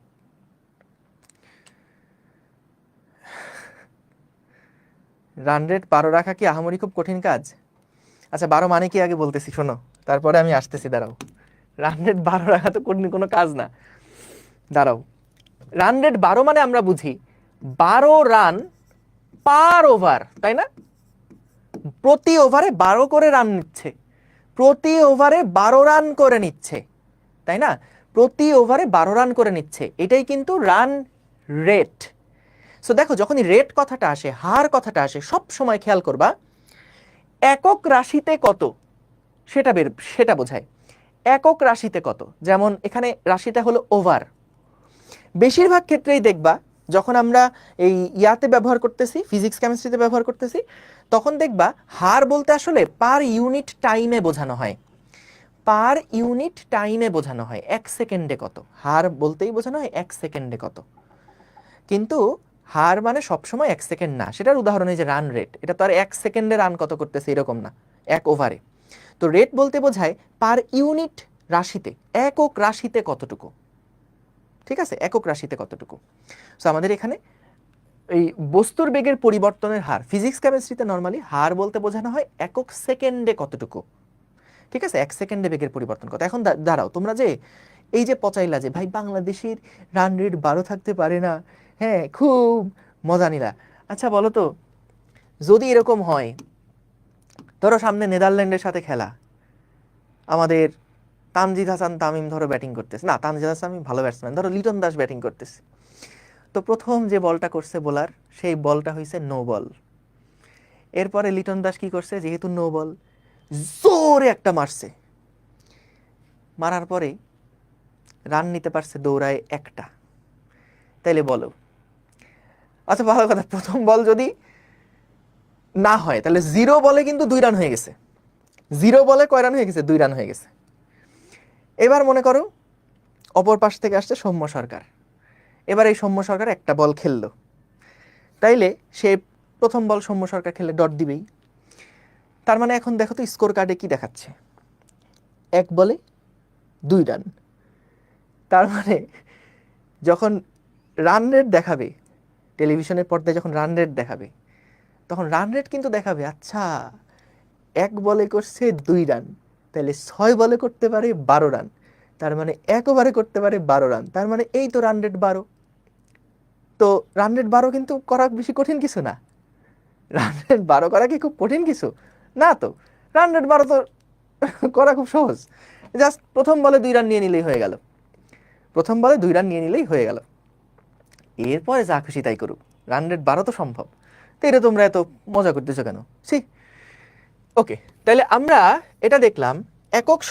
রান রেট 12 রাখা কি আহামরি খুব কঠিন কাজ? আচ্ছা 12 মানে কি আগে বলতেছি শোনো, তারপরে আমি আসতেছি, দাঁড়াও। রান রেট 12 রাখা তো কোনো কাজ না, দাঁড়াও। রান রেট 12 মানে আমরা বুঝি 12 রান পার ওভার, তাই না? প্রতি ওভারে 12 করে রান নিচ্ছে, প্রতি ওভারে 12 রান করে নিচ্ছে, তাই না? প্রতি ওভারে 12 রান করে নিচ্ছে, এটাই কিন্তু রান রেট। সো দেখো, যখনই রেট কথাটা আসে, হার কথাটা আসে, সব সময় খেয়াল করবা একক রাশিতে কত সেটা বোঝায়। একক রাশিতে কত, যেমন এখানে রাশিটা হলো ওভার। বেশিরভাগ ক্ষেত্রেই দেখবা যখন আমরা এই ইয়াতে ব্যবহার করতেছি, ফিজিক্স কেমিস্ট্রিতে ব্যবহার করতেছি, তখন দেখবা হার বলতে আসলে পার ইউনিট টাইমে বোঝানো হয়, পার ইউনিট টাইমে বোঝানো হয়। 1 সেকেন্ডে কত, হার বলতেই বোঝানো হয় 1 সেকেন্ডে কত। কিন্তু হার মানে সবসময় 1 সেকেন্ড না, সেটার উদাহরণ এই যে রান রেট, এটা তো আর 1 সেকেন্ডে রান কত করতেছে এরকম না, 1 ওভারে। তো রেট বলতে বোঝায় পার ইউনিট রাশিতে, একক রাশিতে কতটুকু, ঠিক আছে? একক রাশিতে কতটুকু। সো আমাদের এখানে এই বস্তুর বেগের পরিবর্তনের হার, ফিজিক্স কেমিস্ট্রিতে নরমালি হার বলতে বোঝানো হয় একক সেকেন্ডে কতটুকু, ঠিক আছে? 1 সেকেন্ডে বেগের পরিবর্তন কত। এখন দাঁড়াও, তোমরা যে এই যে পচাইলা যে ভাই বাংলাদেশের রান রেট 12 থাকতে পারে না, হ্যাঁ খুব মজা নিলা। আচ্ছা বলো তো, যদি এরকম হয়, ধরো সামনে নেদারল্যান্ডের সাথে খেলা, আমাদের তানজিদ হাসান তামিম ধরো ব্যাটিং করতেছে, না তানজিদ হাসান তামিম ভালো ব্যাটসম্যান, ধরো লিটন দাস ব্যাটিং করতেছে। তো প্রথম যে বলটা করছে বোলার, সেই বলটা হয়েছে নো বল। এরপরে লিটন দাস কি করছে, যেহেতু নো বল, জোরে একটা মারছে, মারার পরে রান নিতে পারছে দৌড়ায় একটা। তাইলে বলো, আচ্ছা ভালো কথা, প্রথম বল যদি না হয় তাহলে 0 বলে কিন্তু 2 রান হয়ে গেছে। 0 বলে কয় রান হয়ে গেছে? 2 রান হয়ে গেছে। এবার মনে করো অপর পাশ থেকে আসছে সৌম্য সরকার, এবার এই সৌম্য সরকার একটা বল খেললো, তাইলে সে প্রথম বল সৌম্য সরকার খেললে ডট দিবেই। তার মানে এখন দেখো তো স্কোর কার্ডে কি দেখাচ্ছে, 1 বলে 2 রান। তার মানে যখন রান রেট দেখাবে, টেলিভিশনের পর্দায় যখন রান রেট দেখাবে, তখন রান রেট কিন্তু দেখাবে আচ্ছা 1 বলে করছে 2 রান, তাহলে 6 বলে করতে পারে 12 রান, তার মানে 1 ওভারে করতে পারে 12 রান, তার মানে এই তো রান রেট 12। তো রান রেট 12 কিন্তু করা বেশি কঠিন কিছু না। রান রেট 12 করা কি খুব কঠিন কিছু না? তো রান রেট 12 তো করা খুব সহজ, জাস্ট প্রথম বলে 2 রান নিয়ে নিলেই হয়ে গেল, প্রথম বলে 2 রান নিয়ে নিলেই হয়ে গেল। এরপরে যা খুশি তাই করুক, রান রেট 12 তো সম্ভব। তো এটা তোমরা এত মজা করতেছো কেন? সি ওকে, তাহলে আমরা এটা দেখলাম একক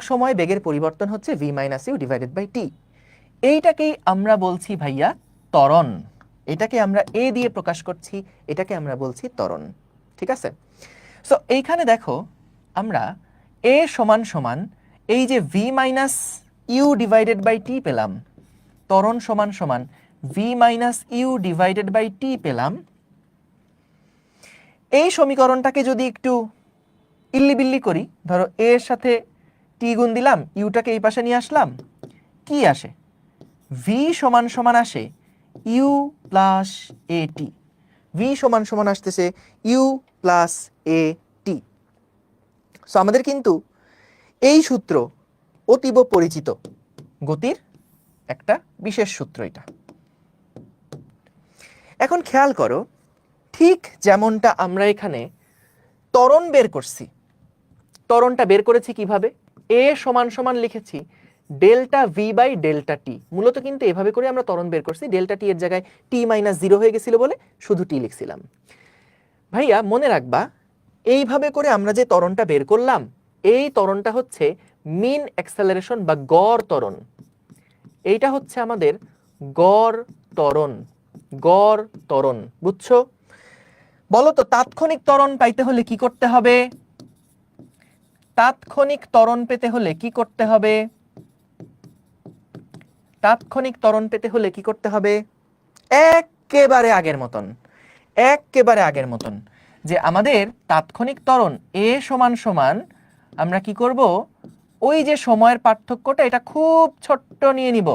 সময়ে বেগের পরিবর্তন হচ্ছে v - u ডিভাইডেড বাই টি। এইটাকেই আমরা বলছি ভাইয়া ত্বরণ, এটাকে আমরা এ দিয়ে প্রকাশ করছি, এটাকে আমরা বলছি ত্বরণ, ঠিক আছে? সো এইখানে দেখো আমরা এ সমান সমান এই যে v - u ডিভাইডেড বাই টি পেলাম, ত্বরণ সমান সমান v - u ডিভাইডেড বাই টি পেলাম। এই সমীকরণটাকে যদি একটু ইল্লিবিল্লি করি, ধরো এ এর সাথে টি গুণ দিলাম, ইউটাকে এই পাশে নিয়ে আসলাম, কি আসে? ভি সমান সমান আসে u plus a t, v সমান সমান আসতেছে u plus a t. So আমাদের কিন্তু এই সূত্র অতীব পরিচিত, গতির একটা বিশেষ সূত্র এটা। এখন খেয়াল করো, ঠিক যেমনটা আমরা এখানে ত্বরণ বের করছি, ত্বরণটা বের করেছি কিভাবে? এ সমান সমান লিখেছি ডেল্টা ভি বাই ডেল্টা টি, মূলত কিন্তু এভাবে করে আমরা ত্বরণ বের করছি, ডেল্টা টি এর জায়গায় টি - 0 হয়ে গেছিল বলে শুধু টি লিখছিলাম। ভাইয়া মনে রাখবা, এইভাবে করে আমরা যে ত্বরণটা বের করলাম, এই ত্বরণটা হচ্ছে মিন অ্যাক্সেলারেশন বা গড় ত্বরণ, এইটা হচ্ছে আমাদের গড় ত্বরণ, গড় ত্বরণ, বুঝছো? বলো তো তাৎক্ষণিক ত্বরণ পাইতে হলে কি করতে হবে? তাৎক্ষণিক ত্বরণ পেতে হলে কি করতে হবে? তাৎক্ষণিক ত্বরণ পেতে হলে কি করতে হবে? একেবারে আগের মতন যে আমাদের তাৎক্ষণিক ত্বরণ এ সমান সমান আমরা কি করব, ওই যে সময়ের পার্থক্যটা এটা খুব ছোট্ট নিয়ে নিব,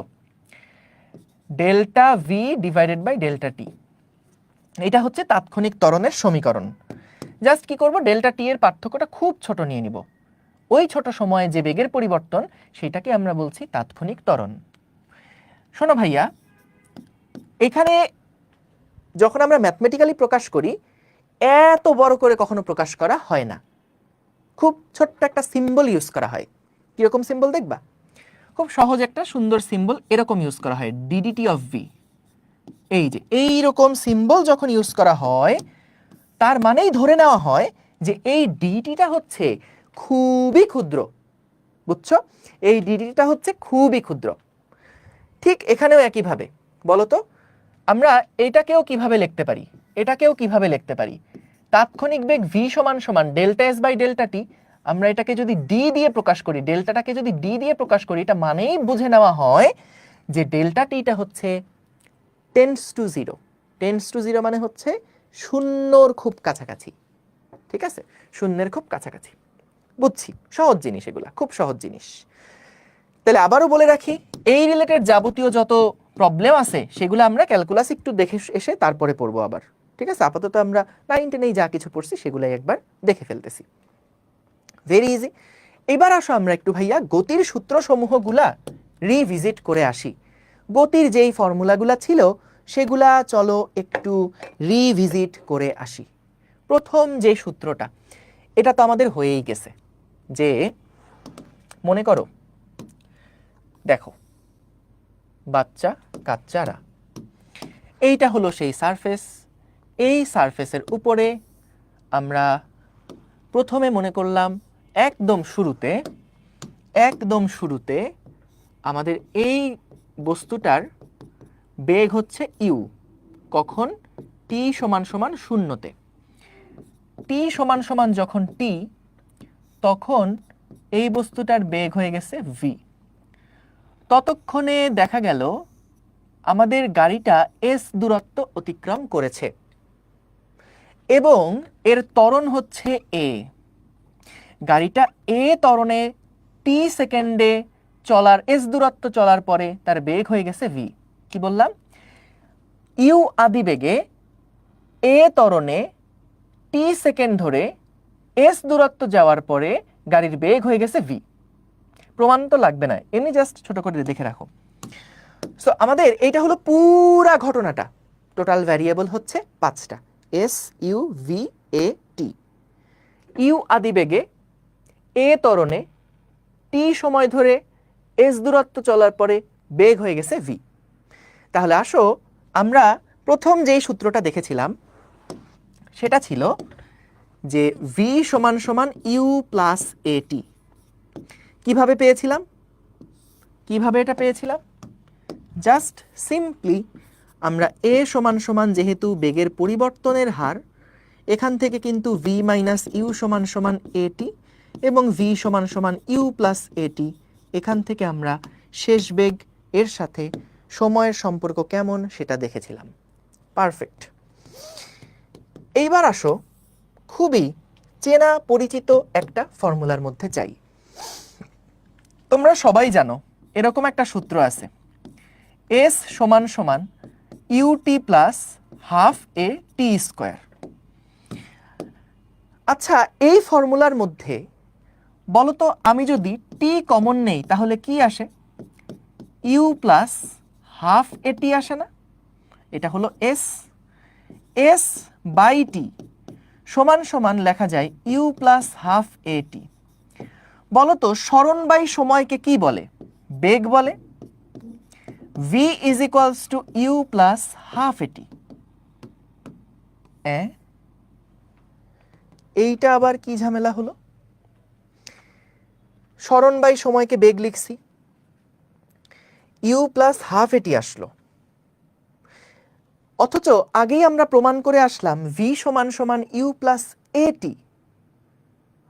delta V divided by delta T. এটা হচ্ছে তাৎক্ষণিক ত্বরণের সমীকরণ। জাস্ট কি করব, ডেল্টা টি এর পার্থক্যটা খুব ছোট নিয়ে নিব, ওই ছোট সময়ে যে বেগের পরিবর্তন সেটাকে আমরা বলছি তাৎক্ষণিক ত্বরণ। শোনো ভাইয়া, এখানে যখন আমরা ম্যাথমেটিক্যালি প্রকাশ করি এত বড় করে কখনো প্রকাশ করা হয় না, খুব ছোট্ট একটা সিম্বল ইউজ করা হয়। কিরকম সিম্বল দেখবা? খুব সহজ একটা সুন্দর সিম্বল এরকম ইউজ করা হয়, ডিডিটি অফ ভি। এই যে এইরকম সিম্বল যখন ইউজ করা হয় তার মানেই ধরে নেওয়া হয় যে এই ডিটিটা হচ্ছে খুবই ক্ষুদ্র। বুঝছো? এই ডিডিটা হচ্ছে খুবই ক্ষুদ্র। ঠিক এখানেও একইভাবে বলো তো, আমরা এটাকেও কিভাবে লিখতে পারি? তাৎক্ষণিক বেগ v সমান সমান ডেল্টা এস বাই ডেল্টা টি। আমরা এটাকে যদি ডি দিয়ে প্রকাশ করি, ডেল্টাটাকে যদি ডি দিয়ে প্রকাশ করি, এটা মানেই বুঝে নেওয়া হয় যে ডেল্টা টিটা হচ্ছে টেন্ডস টু জিরো মানে হচ্ছে শূন্যর খুব কাছাকাছি। ঠিক আছে, শূন্যের খুব কাছাকাছি। বুঝছি, সহজ জিনিস, এগুলা খুব সহজ জিনিস। তাহলে আবারও বলে রাখি, এই রিলেটেড যাবতীয় যত প্রবলেম আছে সেগুলো আমরা ক্যালকুলাস একটু দেখে এসে তারপরে পড়বো আবার। ঠিক আছে, আপাতত আমরা 9 10 যা কিছু পড়ছি সেগুলাই একবার দেখে ফেলতেছি। Very easy. এবার আসো আমরা একটু ভাইয়া গতির সূত্রসমূহগুলা রিভিজিট করে আসি। গতির যেই ফর্মুলাগুলা ছিল সেগুলা চলো একটু রিভিজিট করে আসি। প্রথম যে সূত্রটা, এটা তো আমাদের হয়েই গেছে, যে মনে করো, দেখো বাচ্চা কাচ্চারা, এইটা হলো সেই সারফেস। এই সারফেসের উপরে আমরা প্রথমে মনে করলাম একদম শুরুতে আমাদের এই বস্তুটার বেগ হচ্ছে ইউ। কখন? টি সমান সমান শূন্যতে। টি সমান সমান যখন টি, তখন এই বস্তুটার বেগ হয়ে গেছে ভি। ততক্ষণে দেখা গেল আমাদের গাড়িটা এস দূরত্ব অতিক্রম করেছে এবং এর ত্বরণ হচ্ছে এ। গাড়িটা এ ত্বরণে টি সেকেন্ডে চলার, এস দূরত্ব চলার পরে তার বেগ হয়ে গেছে ভি। কি বললাম? ইউ আদি বেগে এ ত্বরণে টি সেকেন্ড ধরে এস দূরত্ব যাওয়ার পরে গাড়ির বেগ হয়ে গেছে ভি। প্রমাণ তো লাগবে না, এমনি জাস্ট ছোট করে দেখে রাখো। সো আমাদের এইটা হলো পুরা ঘটনাটা। টোটাল ভ্যারিয়েবল হচ্ছে 5টা, s u v a t. U আদি বেগে এ ত্বরণে টি সময় ধরে এস দূরত্ব চলার পরে বেগ হয়ে গেছে ভি। তাহলে আসো আমরা প্রথম যেই সূত্রটা দেখেছিলাম সেটা ছিল যে ভি সমান সমান ইউ প্লাস এ টি। কিভাবে এটা পেয়েছিলাম? জাস্ট সিম্পলি আমরা এ সমান সমান যেহেতু বেগের পরিবর্তনের হার, এখান থেকে কিন্তু ভি মাইনাস ইউ সমান সমান এটি এবং ভি সমান সমান ইউ প্লাস এটি, এখান থেকে আমরা শেষ বেগ এর সাথে সময়ের সম্পর্ক কেমন সেটা দেখেছিলাম। পারফেক্ট। এইবার আসো খুবই চেনা পরিচিত একটা ফর্মুলার মধ্যে যাই। তোমরা সবাই জানো এরকম একটা সূত্র আছে, এস সমান সমান UT plus half a t square. আচ্ছা, এই ফর্মুলার মধ্যে বলতো আমি যদি টি কমন নেই তাহলে কি আসে? ইউ প্লাস হাফ এ টি আসে না? এটা হলো এস। এস বাই টি সমান সমান লেখা যায় ইউ প্লাস হাফ এ টি। বলতো সরণ বাই সময়কে কি বলে? বেগ বলে। v is equals to u plus half এটি। এইটা আবার কি ঝামেলা হলো? সরণ বাই সময়কে বেগ লিখছি, u প্লাস হাফ এটি আসলো, অথচ আগেই আমরা প্রমাণ করে আসলাম v সমান সমান u প্লাস এটি।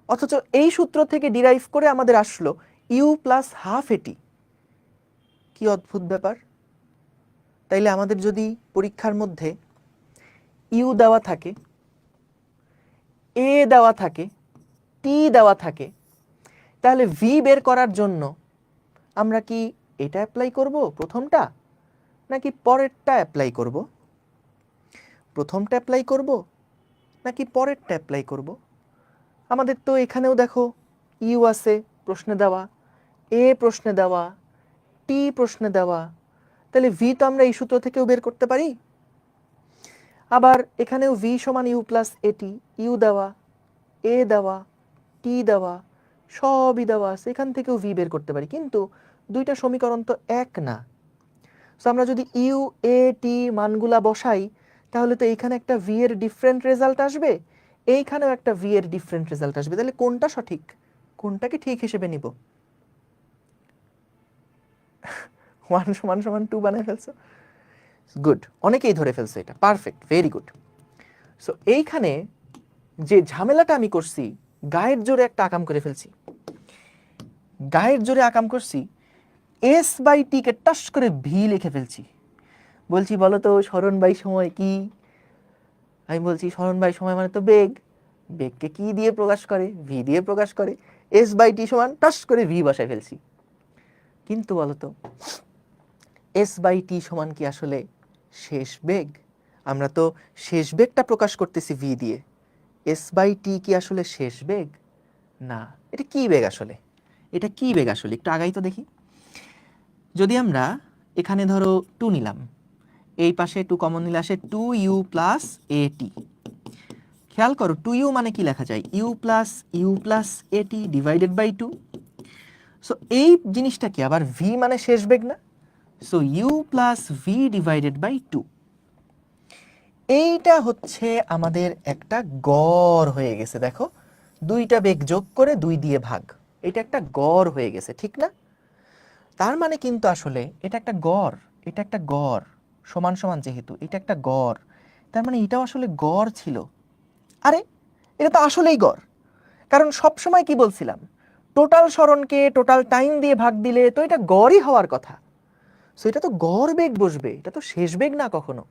অথচ এই সূত্র থেকে ডিরাইভ করে আমাদের আসলো u প্লাস হাফ এটি। কি অদ্ভুত ব্যাপার। তাইলে আমাদের যদি পরীক্ষার মধ্যে ইউ দেওয়া থাকে, এ দেওয়া থাকে, টি দেওয়া থাকে, তাহলে ভি বের করার জন্য আমরা কি এটা অ্যাপ্লাই করব প্রথমটা, নাকি পরেরটা অ্যাপ্লাই করব? প্রথমটা অ্যাপ্লাই করব নাকি পরেরটা অ্যাপ্লাই করব? আমাদের তো এখানেও দেখো ইউ আছে প্রশ্নে দেওয়া, এ প্রশ্নে দেওয়া, টি প্রশ্নে দেওয়া, তাহলে ভি তো আমরা এই সূত্র থেকেও বের করতে পারি। আবার এখানেও ভি সমান ইউ প্লাস এটি, ইউ দেওয়া, এ দেওয়া, টি দেওয়া, সবই দেওয়া আছে, এখান থেকেও ভি বের করতে পারি। কিন্তু দুইটা সমীকরণ তো এক না। সো আমরা যদি ইউ এ টি মানগুলা বসাই, তাহলে তো এইখানে একটা ভি এর ডিফারেন্ট রেজাল্ট আসবে, এইখানেও একটা ভি এর ডিফারেন্ট রেজাল্ট আসবে। তাহলে কোনটা সঠিক, কোনটাকে ঠিক হিসেবে নিব? 1 সমান সমান 2 বানায় ফেলছো, গুড, অনেকেই ধরে ফেলছে এটা, পারফেক্ট, ভেরি গুড। সো এইখানে যে ঝামেলাটা আমি করছি, গায়ের জোরে একটা আকাম করে ফেলছি, গায়ের জোরে আকাম করছি, এস বাই টি কে টাস করে ভি লিখে ফেলছি। বলছি বলো তো সরণ বাই সময় কি? আমি বলছি সরণ বাই সময় মানে তো বেগ, বেগকে কি দিয়ে প্রকাশ করে? ভি দিয়ে প্রকাশ করে। এস বাই টি সমান টাস করে ভি বসায় ফেলছি। কিন্তু বলো তো এস বাই টি সমান কি আসলে শেষ বেগ? আমরা তো শেষ বেগটা প্রকাশ করতেছি ভি দিয়ে, এস বাই টি কি আসলে শেষ বেগ? না। এটা কি বেগ আসলে? এটা কি বেগ আসলে? একটু আগাই তো দেখি। যদি আমরা এখানে ধরো 2 নিলাম, এই পাশে 2 কমন নিলে আসে 2u প্লাস এটি। খেয়াল করো 2u মানে কি লেখা যায়? u plus a t divided by 2। So এই জিনিসটা কি আবার v মানে শেষ বেগ না? So u plus v divided by 2, এইটা হচ্ছে আমাদের একটা গড় হয়ে গেছে। দেখো দুইটা বেগ যোগ করে 2 দিয়ে ভাগ, এটা একটা গড় হয়ে গেছে, ঠিক না? তার মানে কিন্তু আসলে এটা একটা গড়, এটা একটা গড়, সমান সমান যেহেতু এটা একটা গড়, তার মানে এটাও আসলে গড় ছিল। আরে এটা তো আসলেই গড়, কারণ সব সময় কি বলছিলাম, টোটাল সরণকে টোটাল টাইম দিয়ে ভাগ দিলে তো এটা গড়ই হওয়ার কথা। সো এটা তো গড় বেগ বসবে, এটা তো শেষ বেগ না কখনো।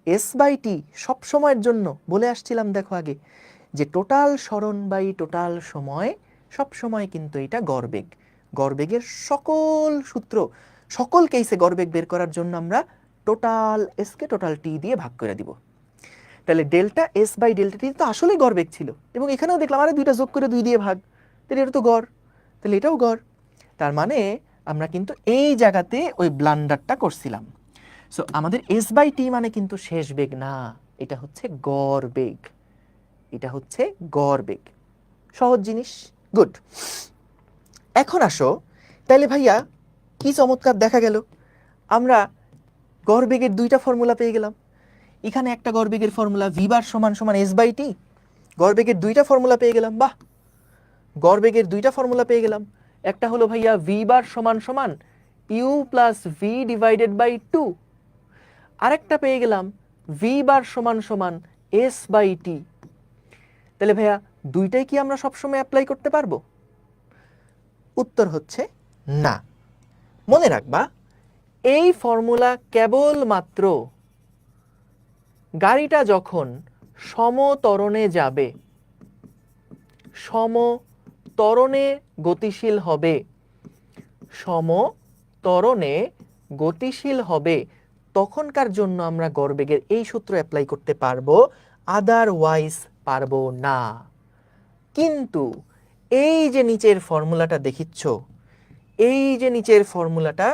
এস বাই টি সব সময়ের জন্য বলে আসছিলাম দেখো আগে, যে টোটাল সরণ বাই টোটাল সময়, সব সময় কিন্তু এটা গড় বেগ। গড় বেগের সকল সূত্র, সকল কেসে গড় বেগ বের করার জন্য আমরা টোটাল এস কে টোটাল টি দিয়ে ভাগ করে দিব। তাহলে ডেল্টা এস বাই ডেল্টা টি তো আসলেই গড় বেগ ছিল, এবং এখানেও দেখলাম আরে দুইটা যোগ করে 2 দিয়ে ভাগ, তাহলে এটা তো গড়, তাহলে এটাও গড়। তার মানে আমরা কিন্তু এই জায়গাতে ওই ব্লান্ডারটা করছিলাম। সো আমাদের এস বাই টি মানে কিন্তু শেষ বেগ না, এটা হচ্ছে গড় বেগ, এটা হচ্ছে গড় বেগ। সহজ জিনিস, গুড। এখন আসো, তাইলে ভাইয়া কি চমৎকার দেখা গেল, আমরা গড় বেগের দুইটা ফর্মুলা পেয়ে গেলাম। এখানে একটা গড় বেগের ফর্মুলা ভি বার সমান সমান এস বাই টি, গড় বেগের দুইটা ফর্মুলা পেয়ে গেলাম। বাহ, গড় বেগের দুইটা ফর্মুলা পেয়ে গেলাম। একটা হলো ভাইয়া ভি বার সমান সমান you plus v divided by 2, আরেকটা পেয়ে গেলাম ভি বার সমান সমান এস বাই টি। তাহলে ভাইয়া দুইটাই কি আমরা সবসময় অ্যাপ্লাই করতে পারবো? উত্তর হচ্ছে না। মনে রাখবা এই ফর্মুলা কেবলমাত্র গাড়িটা যখন সমত্বরণে যাবে, সমত্বরণে গতিশীল হবে, সমত্বরণে গতিশীল হবে, তখনকার জন্য আমরা গড়বেগের এই সূত্র অ্যাপ্লাই করতে পারবো, আদারওয়াইজ পারবো না। কিন্তু এই যে নিচের ফর্মুলাটা দেখিচ্ছ, এই যে নিচের ফর্মুলাটা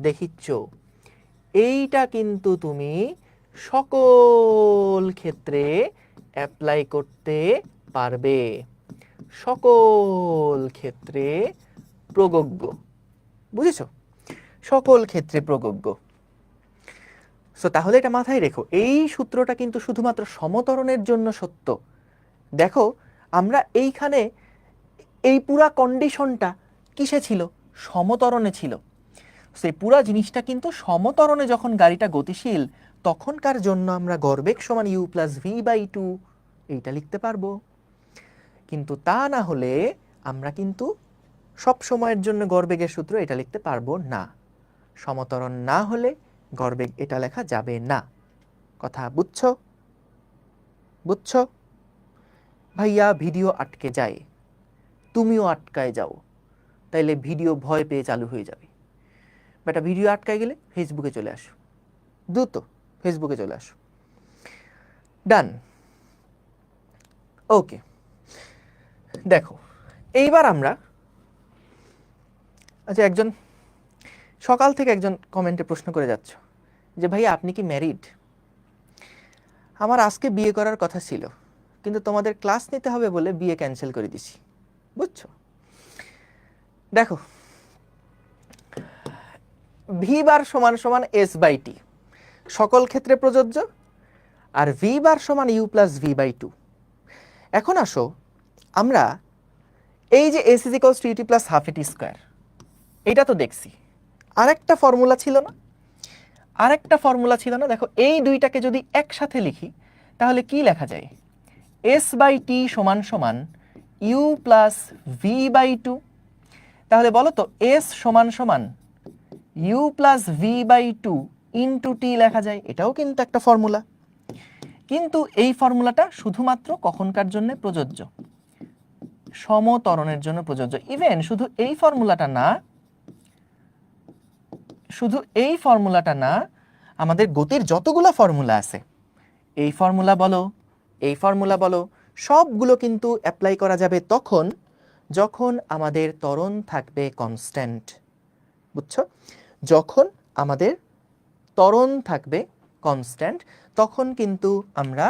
দেখিচ্ছ, এইটা কিন্তু তুমি সকল ক্ষেত্রে অ্যাপ্লাই করতে পারবে, সকল ক্ষেত্রে প্রযোজ্য। বুঝেছ? সকল ক্ষেত্রে প্রযোজ্য। সো তাহলে এটা মাথায় রেখো, এই সূত্রটা কিন্তু শুধুমাত্র সমত্বরণের জন্য সত্য। দেখো আমরা এইখানে এই পুরা কন্ডিশনটা কিসে ছিল? সমত্বরণে ছিল। সেই পুরা জিনিসটা কিন্তু সমত্বরণে যখন গাড়িটা গতিশীল, তখনকার জন্য আমরা গড়বেগ সমান ইউ প্লাস ভি বাই 2 এইটা লিখতে পারবো। কিন্তু তা না হলে আমরা কিন্তু সব সময়ের জন্য গড়বেগের সূত্র এটা লিখতে পারবো না। সমতরণ না হলে গড়বেগ এটা লেখা যাবে না। কথা বুঝছো? বুঝছো? ভাইয়া ভিডিও আটকে যায়, তুমিও আটকায় যাও, তাইলে ভিডিও ভয় পেয়ে চালু হয়ে যাবে। বেটা ভিডিও আটকায় গেলে ফেসবুকে চলে আসো, দ্রুত ফেসবুকে চলে আসো। ডান। ওকে, দেখো এইবার আমরা, আচ্ছা একজন সকাল থেকে একজন কমেন্টে প্রশ্ন করে যাচ্ছ যে ভাইয়া আপনি কি ম্যারিড? আমার আজকে বিয়ে করার কথা ছিল, কিন্তু তোমাদের ক্লাস নিতে হবে বলে বিয়ে ক্যান্সেল করে দিছি। বুঝছো? দেখো, ভি বার সমান সমান এস বাই টি সকল ক্ষেত্রে প্রযোজ্য, আর ভি বার সমান you plus V by two. এখন আসো, আমরা এই যে s is equals to u t plus half a t square, এটা তো দেখছি। আরেকটা ফর্মুলা ছিল না? আরেকটা ফর্মুলা ছিল না? দেখো এই দুইটাকে যদি একসাথে লিখি তাহলে কি লেখা যায়? এস বাই টি সমান সমান you plus V by two. তাহলে বলো তো এস সমান সমান you plus V by two into T লেখা যায়, এটাও কিন্তু একটা ফর্মুলা। কিন্তু এই ফর্মুলাটা শুধুমাত্র কখনকার জন্য প্রযোজ্য? সমতরণের জন্য প্রযোজ্য। ইভেন শুধু এই ফর্মুলাটা না, শুধু এই ফর্মুলাটা না, আমাদের গতির যতগুলো ফর্মুলা আছে, এই ফর্মুলা বলো, এই ফর্মুলা বলো, সবগুলো কিন্তু অ্যাপ্লাই করা যাবে তখন যখন আমাদের ত্বরণ থাকবে কনস্ট্যান্ট। বুঝছো? যখন আমাদের ত্বরণ থাকবে কনস্ট্যান্ট তখন কিন্তু আমরা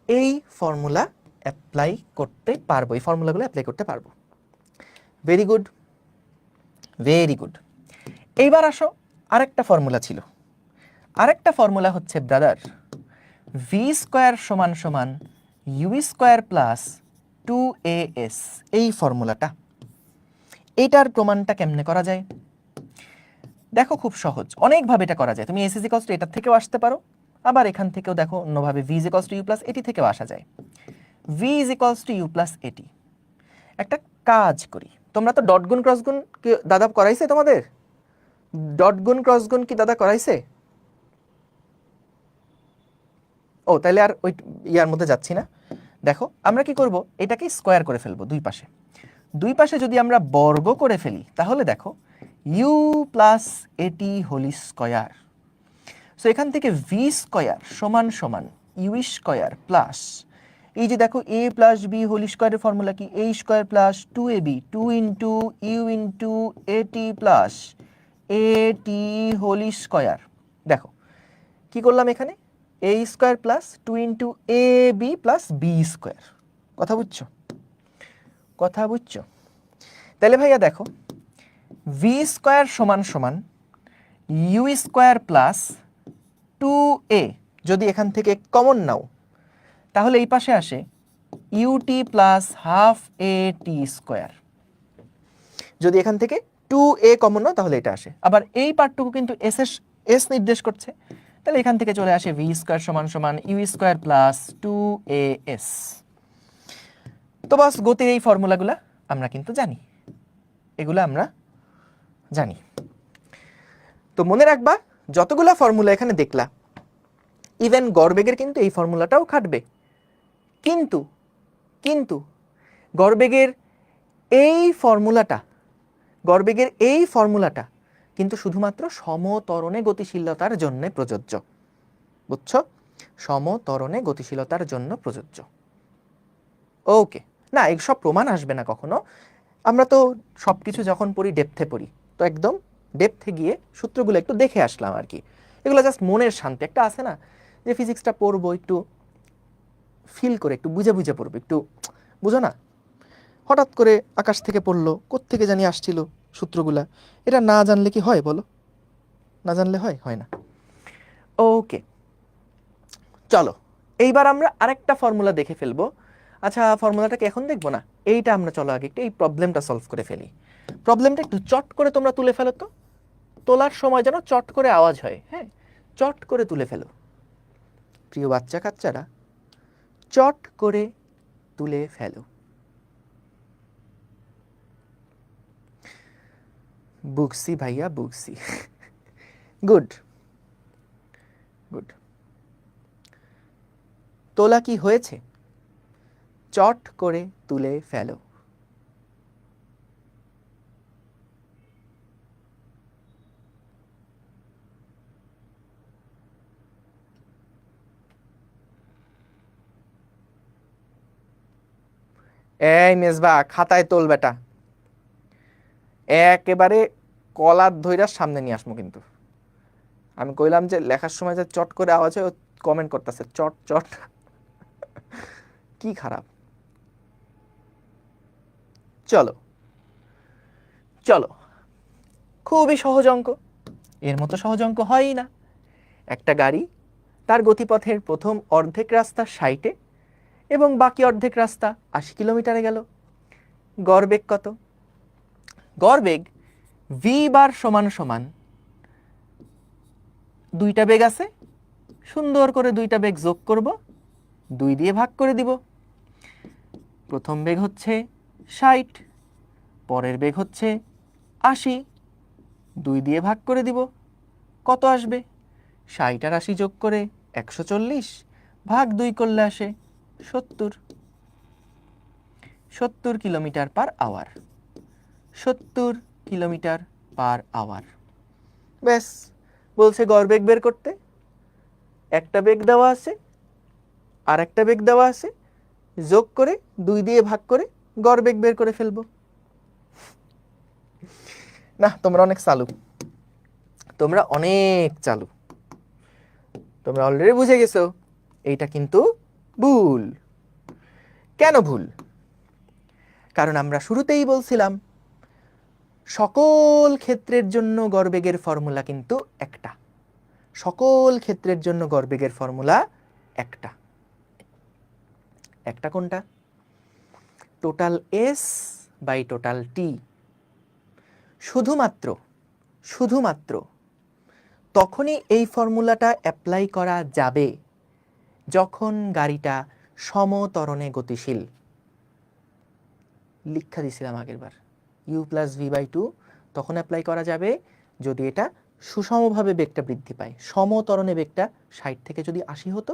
এই ফর্মুলা অ্যাপ্লাই করতে পারবো, এই ফর্মুলাগুলো অ্যাপ্লাই করতে পারবো। Very good, very good. এইবার আসো, আরেকটা ফর্মুলা ছিল। আরেকটা ফর্মুলা হচ্ছে ব্রাদার ভি স্কোয়ার সমান সমান ইউ স্কোয়ার প্লাস 2as। এই ফর্মুলাটা, এটার প্রমাণটা কেমনে করা যায়? দেখো খুব সহজ, অনেকভাবে এটা করা যায়। তুমি এস ইজ ইকুয়ালস টু এটার থেকেও আসতে পারো, আবার এখান থেকেও দেখো অন্যভাবে v is equals to u plus a t থেকেও আসা যায়। V is equals to u plus a t. একটা কাজ করি, তোমরা তো ডট গুণ ক্রস গুণ কি দাদা করাইছে তোমাদের? ডট গুণ ক্রস গুণ কি দাদা করাইছে? ও তাহলে আর ওই ইয়ার মধ্যে যাচ্ছি না। দেখো আমরা কি করব, এটাকে স্কোয়ার করে ফেলবো দুই পাশে। দুই পাশে যদি আমরা বর্গ করে ফেলি তাহলে দেখো ইউ প্লাস এটি হোল স্কোয়ার। সো এখান থেকে ভি স্কোয়ার সমান সমান ইউ স্কোয়ার প্লাস, এই যে দেখো এ প্লাস বি হোল স্কোয়ারের ফর্মুলা কি? A square plus 2ab 2 into U into এটি প্লাস এটি হোল স্কোয়ার। দেখো কি করলাম এখানে, A square plus 2 into A B plus B square. কথা বুঝছো? কথা বুঝছো? তাহলে ভাইয়া দেখো ভি স্কোয়ার সমান সমান ইউ স্কোয়ার প্লাস 2a, যদি এখান থেকে কমন নাও তাহলে এই পাশে আসে UT plus half a t square. যদি এখান থেকে 2a কমন নাও তাহলে এটা আসে। আবার এই পার্টটুকু কিন্তু এস নির্দেশ করছে, তাহলে এখান থেকে চলে আসে ভি স্কোয়ার সমান সমান ইউ স্কোয়ার প্লাস 2as। তো বাস গতির এই ফর্মুলাগুলা আমরা কিন্তু জানি, এগুলো আমরা জানি। তো মনে রাখবা যতগুলা ফর্মুলা এখানে দেখলা, ইভেন গড়বেগের কিন্তু এই ফর্মুলাটাও খাটবে। কিন্তু কিন্তু গড়বেগের এই ফর্মুলাটা, গড়বেগের এই ফর্মুলাটা কিন্তু শুধুমাত্র সমতরণে গতিশীলতার জন্য প্রযোজ্য। বুঝছো? সমতরণে গতিশীলতার জন্য প্রযোজ্য। ওকে, না এইসব প্রমাণ আসবে না কখনো। আমরা তো সব কিছু যখন পড়ি ডেপথে পড়ি, তো একদম ডেপথে গিয়ে সূত্রগুলো একটু দেখে আসলাম আর কি। এগুলো জাস্ট মনের শান্তি একটা আছে না, যে ফিজিক্সটা পড়বো একটু ফিল করে, একটু বুঝে বুঝে পড়বো, একটু বুঝো না, হঠাৎ করে আকাশ থেকে পড়লো, কোত্থেকে জানি আসছিল সূত্রগুলা, এটা না জানলে কি হয় বলো? না জানলে হয়? হয় না। ওকে চলো এইবার আমরা আরেকটা ফর্মুলা দেখে ফেলবো। আচ্ছা ফর্মুলাটাকে এখন দেখবো না, এইটা আমরা চলো আগে একটু এই প্রবলেমটা সলভ করে ফেলি। প্রবলেমটা একটু চট করে তোমরা তুলে ফেলো তো, তোলার সময় যেন চট করে আওয়াজ হয়। হ্যাঁ, চট করে তুলে ফেলো প্রিয় বাচ্চা কাচ্চারা, চট করে তুলে ফেলো। বুঝছি ভাইয়া বুঝছি। Good good. তোলা কি হয়েছে? চট করে তুলে ফেলো। এই মেজবা, খাতায় তোল বেটা, একেবারে কলার ধইরা সামনে নিয়ে আসবো কিন্তু। আমি কইলাম যে লেখার সময় যে চট করে আওয়াজ হয়, কমেন্ট করতেছে চট চট। কি খারাপ। চলো চলো, খুবই সহজ অঙ্ক, এর মতো সহজ অঙ্ক হয়ই না। একটা গাড়ি তার গতিপথের প্রথম অর্ধেক রাস্তা 60-এ এবং বাকি অর্ধেক রাস্তা 80 কিলোমিটারে গেল। গড়বেগ কত? গড়বেগ ভি বার সমান সমান দুইটা বেগ আছে, সুন্দর করে দুইটা বেগ যোগ করব, 2 দিয়ে ভাগ করে দিব। প্রথম বেগ হচ্ছে 60, পরের বেগ হচ্ছে 80, 2 দিয়ে ভাগ করে দিব। কত আসবে? 60 আর 80 যোগ করে 140, ভাগ 2 করলে আসে 70। 70 kilometre per hour, 70 kilometre per hour. ব্যাস, বলছে গড়বেগ বের করতে। একটা বেগ দেওয়া আছে আর একটা বেগ দেওয়া আছে, যোগ করে 2 দিয়ে ভাগ করে গড়বেগ বের করে ফেলবো। না, তোমরা অনেক চালু, তোমরা অনেক চালু। তোমরা অলরেডি বুঝে গেছো এইটা কিন্তু ভুল। কেন ভুল? কারণ আমরা শুরুতেই বলছিলাম সকল ক্ষেত্রের জন্য গড়বেগের ফর্মুলা কিন্তু একটা। সকল ক্ষেত্রের জন্য গড়বেগের ফর্মুলা একটা। একটা কোনটা? টোটাল এস বাই টোটাল টি। শুধুমাত্র তখনই এই ফর্মুলাটা অ্যাপ্লাই করা যাবে যখন গাড়িটা সমত্বরণে গতিশীল। লিখা দিয়েছিলাম আগেরবার, u plus V by two তখন অ্যাপ্লাই করা যাবে যদি এটা সুষমভাবে বেগটা বৃদ্ধি পায়। সমত্বরণে বেগটা 60 থেকে যদি 80 হতো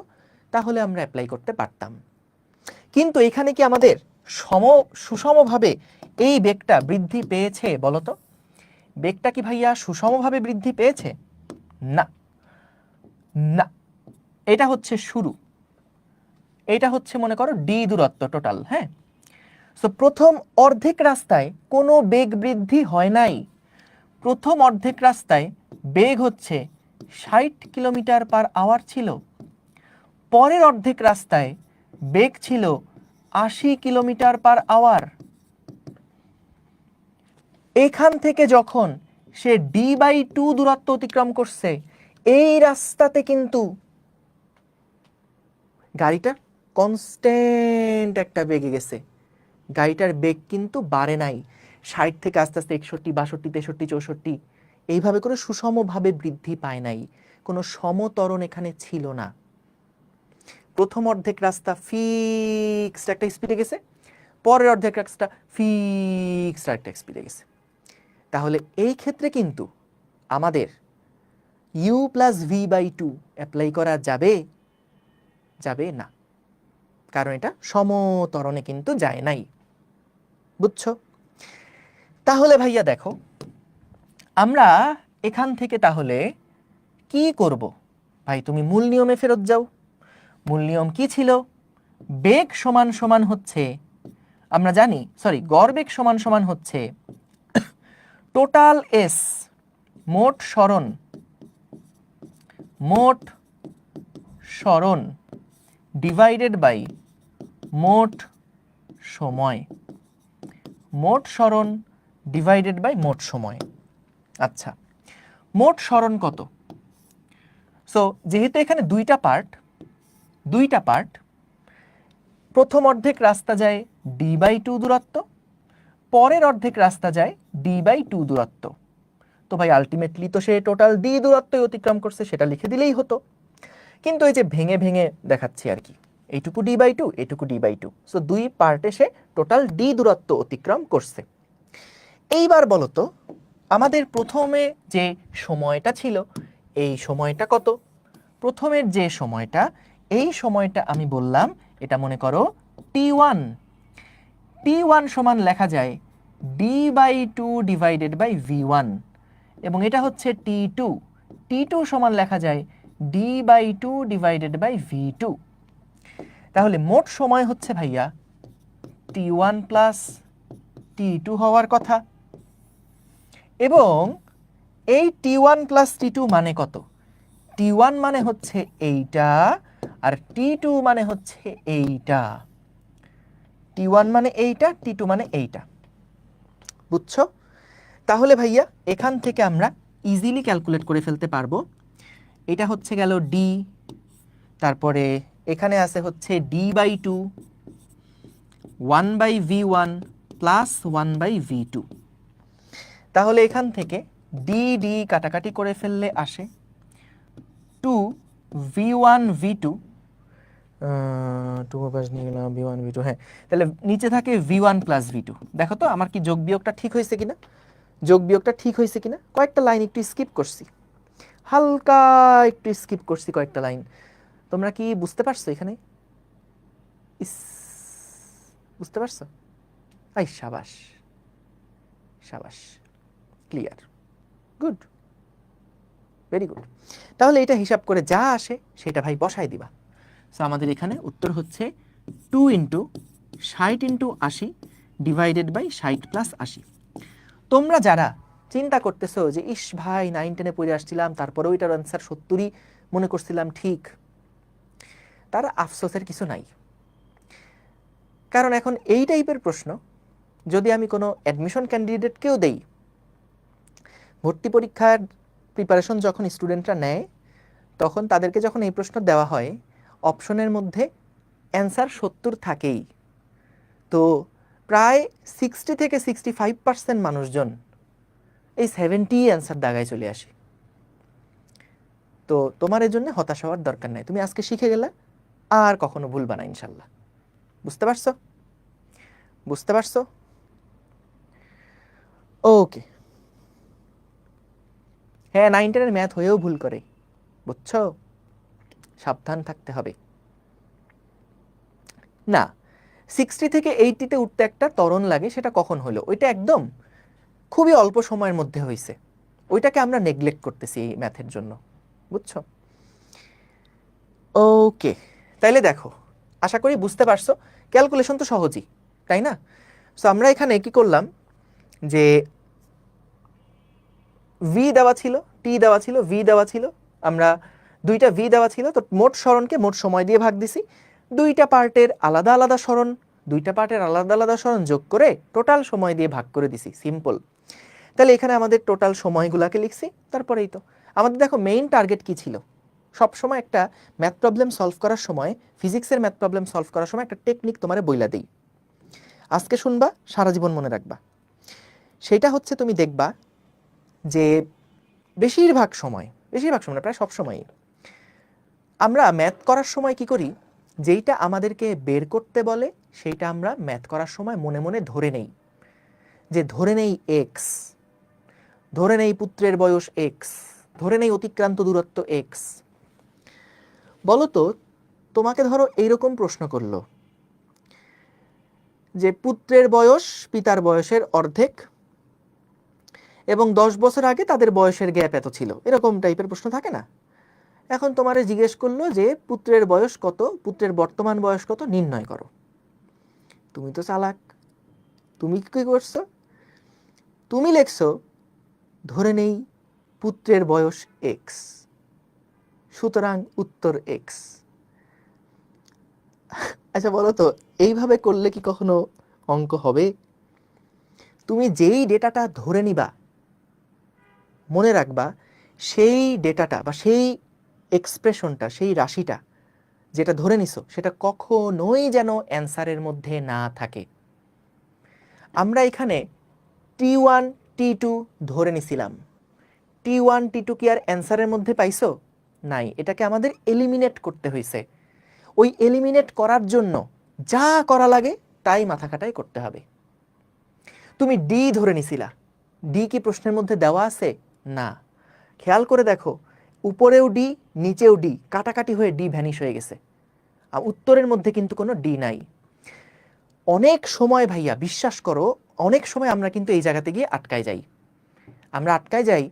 তাহলে আমরা অ্যাপ্লাই করতে পারতাম। কিন্তু এখানে কি আমাদের সুষমভাবে এই বেগটা বৃদ্ধি পেয়েছে বলতো? বেগটা কি ভাইয়া সুষমভাবে বৃদ্ধি পেয়েছে? না না, এটা হচ্ছে শুরু, এটা হচ্ছে মনে করো ডি দূরত্ব টোটাল। হ্যাঁ, সো প্রথম অর্ধেক রাস্তায় কোনো বেগ বৃদ্ধি হয় নাই। প্রথম অর্ধেক রাস্তায় বেগ হচ্ছে 60 কিলোমিটার পার আওয়ার ছিল, পরের অর্ধেক রাস্তায় বেগ ছিল 80 কিলোমিটার পার আওয়ার। এখান থেকে যখন সে d/2 দূরত্ব অতিক্রম করছে, এই রাস্তাতে কিন্তু গাড়িটা কনস্ট্যান্ট একটা বেগে গেছে, গাড়িটার বেগ কিন্তু বাড়ে নাই। 60 থেকে আস্তে আস্তে 61, 62, 63, 64 এইভাবে করে সুষমভাবে বৃদ্ধি পায় নাই। কোনো সমত্বরণ এখানে ছিল না। প্রথম অর্ধেক রাস্তা ফিক্সড একটা স্পিডে গেছে, পরের অর্ধেক রাস্তা ফিক্সড একটা স্পিডে গেছে। তাহলে এই ক্ষেত্রে কিন্তু আমাদের u plus V by two apply করা যাবে যাবে না, কারণ এটা সমত্বরণে কিন্তু যায় নাই। বুঝছো? তাহলে ভাইয়া দেখো, আমরা এখান থেকে তাহলে কি করব? ভাই তুমি মূল নিয়মে ফেরত যাও। মূল নিয়ম কি ছিল? বেগ সমান সমান হচ্ছে, আমরা জানি, সরি, গড় বেগ সমান সমান হচ্ছে টোটাল এস, মোট সরণ ডিভাইডেড বাই মোট সময়। মোট সরণ ডিভাইডেড বাই মোট সময়। আচ্ছা, মোট সরণ কত? সো যেহেতু এখানে দুইটা পার্ট, প্রথম অর্ধেক রাস্তা যায় d/2 দূরত্ব, পরের অর্ধেক রাস্তা যায় d/2 দূরত্ব। তো ভাই আলটিমেটলি তো সে টোটাল d দূরত্বই অতিক্রম করছে, সেটা লিখে দিলেই হতো। কিন্তু এই যে ভেঙে ভেঙে দেখাচ্ছি আর কি, এইটুকু d/2, এইটুকু d/2, সো দুই পার্টে সে টোটাল d দূরত্ব অতিক্রম করছে। এইবার বলো তো, আমাদের প্রথমে যে সময়টা ছিল এই সময়টা কত? প্রথমের যে সময়টা, এই সময়টা আমি বললাম এটা মনে করো t1। t1 সমান লেখা যায় d/2 ডিভাইডেড বাই v1, এবং এটা হচ্ছে t2। t2 সমান লেখা যায় d/2 ডিভাইডেড বাই v2। তাহলে মোট সময় হচ্ছে ভাইয়া t1 প্লাস t2 হওয়ার কথা, এবং এই t1 প্লাস t2 মানে কত? t1 মানে হচ্ছে এইটা, আর t2 মানে হচ্ছে এইটা। t1 মানে এইটা, t2 মানে এইটা। বুঝছো? তাহলে ভাইয়া এখান থেকে আমরা ইজিলি ক্যালকুলেট করে ফেলতে পারবো। এটা হচ্ছে গেল d, তারপরে এখানে আছে হচ্ছে d/2 1/v1 প্লাস 1/v2। তাহলে এখান থেকে d কাটাকাটি করে ফেললে আসে 2v1 v2, 2 পাশ নিয়ে গেলাম v1 v2, হ্যাঁ, তাহলে নিচে থাকে v1 প্লাস v2। দেখো তো আমার কি যোগ বিয়োগটা ঠিক হয়েছে কিনা, যোগ বিয়োগটা ঠিক হয়েছে কিনা। কয়েকটা লাইন একটু স্কিপ করছি, হালকা একটু স্কিপ করছি কয়েকটা লাইন। তোমরা কি বুঝতে পারছো এখানে? বুঝতে পারছো? আই শাবাশ, শাবাশ, ক্লিয়ার, গুড, ভেরি গুড। তাহলে এটা হিসাব করে যা আসে সেটা ভাই বসাই দিবা। সো আমাদের এখানে উত্তর হচ্ছে 2 into 60 into 80 divided by 60 plus 80। তোমরা যারা চিন্তা করতেছো যে ইস ভাই 9 10-এ পড়ে আসছিলাম, তারপরে ওইটার অ্যান্সার 70ই মনে করছিলাম ঠিক, তার আফসোসের কিছু নাই। কারণ এখন এই টাইপের প্রশ্ন যদি আমি কোনো অ্যাডমিশন ক্যান্ডিডেটকেও দেই, ভর্তি পরীক্ষার প্রিপারেশন যখন স্টুডেন্টরা নেয়, তখন তাদেরকে যখন এই প্রশ্ন দেওয়া হয়, অপশনের মধ্যে অ্যান্সার 70 থাকেই। তো প্রায় 60 থেকে 65% মানুষজন এই 70 অ্যান্সার দাগায় চলে আসে। তো তোমার এর জন্য হতাশ হওয়ার দরকার নাই, তুমি আজকে শিখে গেলে আর কখনো ভুলবা না ইনশাল্লাহ। বুঝতে পারছো? বুঝতে পারছো? ওকে। হ্যাঁ, 9 10-এর ম্যাথ হয়েও ভুল করে, বুঝছো? সাবধান থাকতে হবে। না, 60 থেকে 80-তে উঠতে একটা ত্বরণ লাগে, সেটা কখন হলো? ওইটা একদম খুবই অল্প সময়ের মধ্যে হয়েছে, ওইটাকে আমরা নেগলেক্ট করতেছি এই ম্যাথের জন্য, বুঝছো? ওকে, তাইলে দেখো, আশা করি বুঝতে পারছো। ক্যালকুলেশন তো সহজই, তাই না? সো আমরা এখানে কি করলাম যে ভি দেওয়া ছিল, টি দেওয়া ছিল, ভি দেওয়া ছিল, আমরা দুইটা ভি দেওয়া ছিল, তো মোট সরণকে মোট সময় দিয়ে ভাগ দিছি। দুইটা পার্টের আলাদা আলাদা সরণ, দুইটা পার্টের আলাদা আলাদা সরণ যোগ করে টোটাল সময় দিয়ে ভাগ করে দিছি, সিম্পল। তাহলে এখানে আমাদের টোটাল সময়গুলোকে লিখছি। তারপরেই তো আমাদের দেখো মেইন টার্গেট কি ছিল? সবসময় একটা ম্যাথ প্রবলেম সলভ করার সময়, ফিজিক্সের ম্যাথ প্রবলেম সলভ করার সময় একটা টেকনিক তোমারে বইলা দেই, আজকে শুনবা, সারা জীবন মনে রাখবা। সেটা হচ্ছে তুমি দেখবা যে বেশিরভাগ সময় প্রায় সব সময়ই আমরা ম্যাথ করার সময় কি করি, যেইটা আমাদেরকে বের করতে বলে সেইটা আমরা ম্যাথ করার সময় মনে মনে ধরে নেই। যে ধরে নেই এক্স, ধরে নেই পুত্রের বয়স এক্স, ধরে নেই অতিক্রান্ত দূরত্ব এক্স। বলো তো, তোমাকে ধরো এইরকম প্রশ্ন করলো যে পুত্রের বয়স পিতার বয়সের অর্ধেক এবং 10 বছর আগে তাদের বয়সের গ্যাপ এত ছিল, এরকম টাইপের প্রশ্ন থাকে না? এখন তোমারে জিজ্ঞেস করলো যে পুত্রের বয়স কত, পুত্রের বর্তমান বয়স কত নির্ণয় করো। তুমি তো চালাক, তুমি কি করছো? তুমি লিখছো ধরে নেই পুত্রের বয়স এক্স, সুতরাং উত্তর এক্স। আচ্ছা বলো তো, এইভাবে করলে কি কখনো অঙ্ক হবে? তুমি যেই ডেটাটা ধরে নিবা, মনে রাখবা সেই ডেটাটা বা সেই এক্সপ্রেশনটা, সেই রাশিটা যেটা ধরে নিছো, সেটা কখনোই যেন অ্যান্সারের মধ্যে না থাকে। আমরা এখানে T1 T2 ধরে নিছিলাম, T1 T2 কি আর অ্যান্সারের মধ্যে পাইছো? নাই, এটাকে আমাদের এলিমিনেট করতে হয়েছে। ওই এলিমিনেট করার জন্য যা করা লাগে তাই মাথা খাটাই করতে হবে। তুমি D ধরে নিছিলা, D কি প্রশ্নের মধ্যে দেওয়া আছে? না। খেয়াল করে দেখো, উপরেও ডি নিচেও ডি, কাটাকাটি হয়ে ডি ভ্যানিশ হয়ে গেছে, আর উত্তরের মধ্যে কিন্তু কোনো ডি নাই। অনেক সময় ভাইয়া বিশ্বাস করো, অনেক সময় আমরা কিন্তু এই জায়গাতে গিয়ে আটকায় যাই। আমরা আটকায় যাই,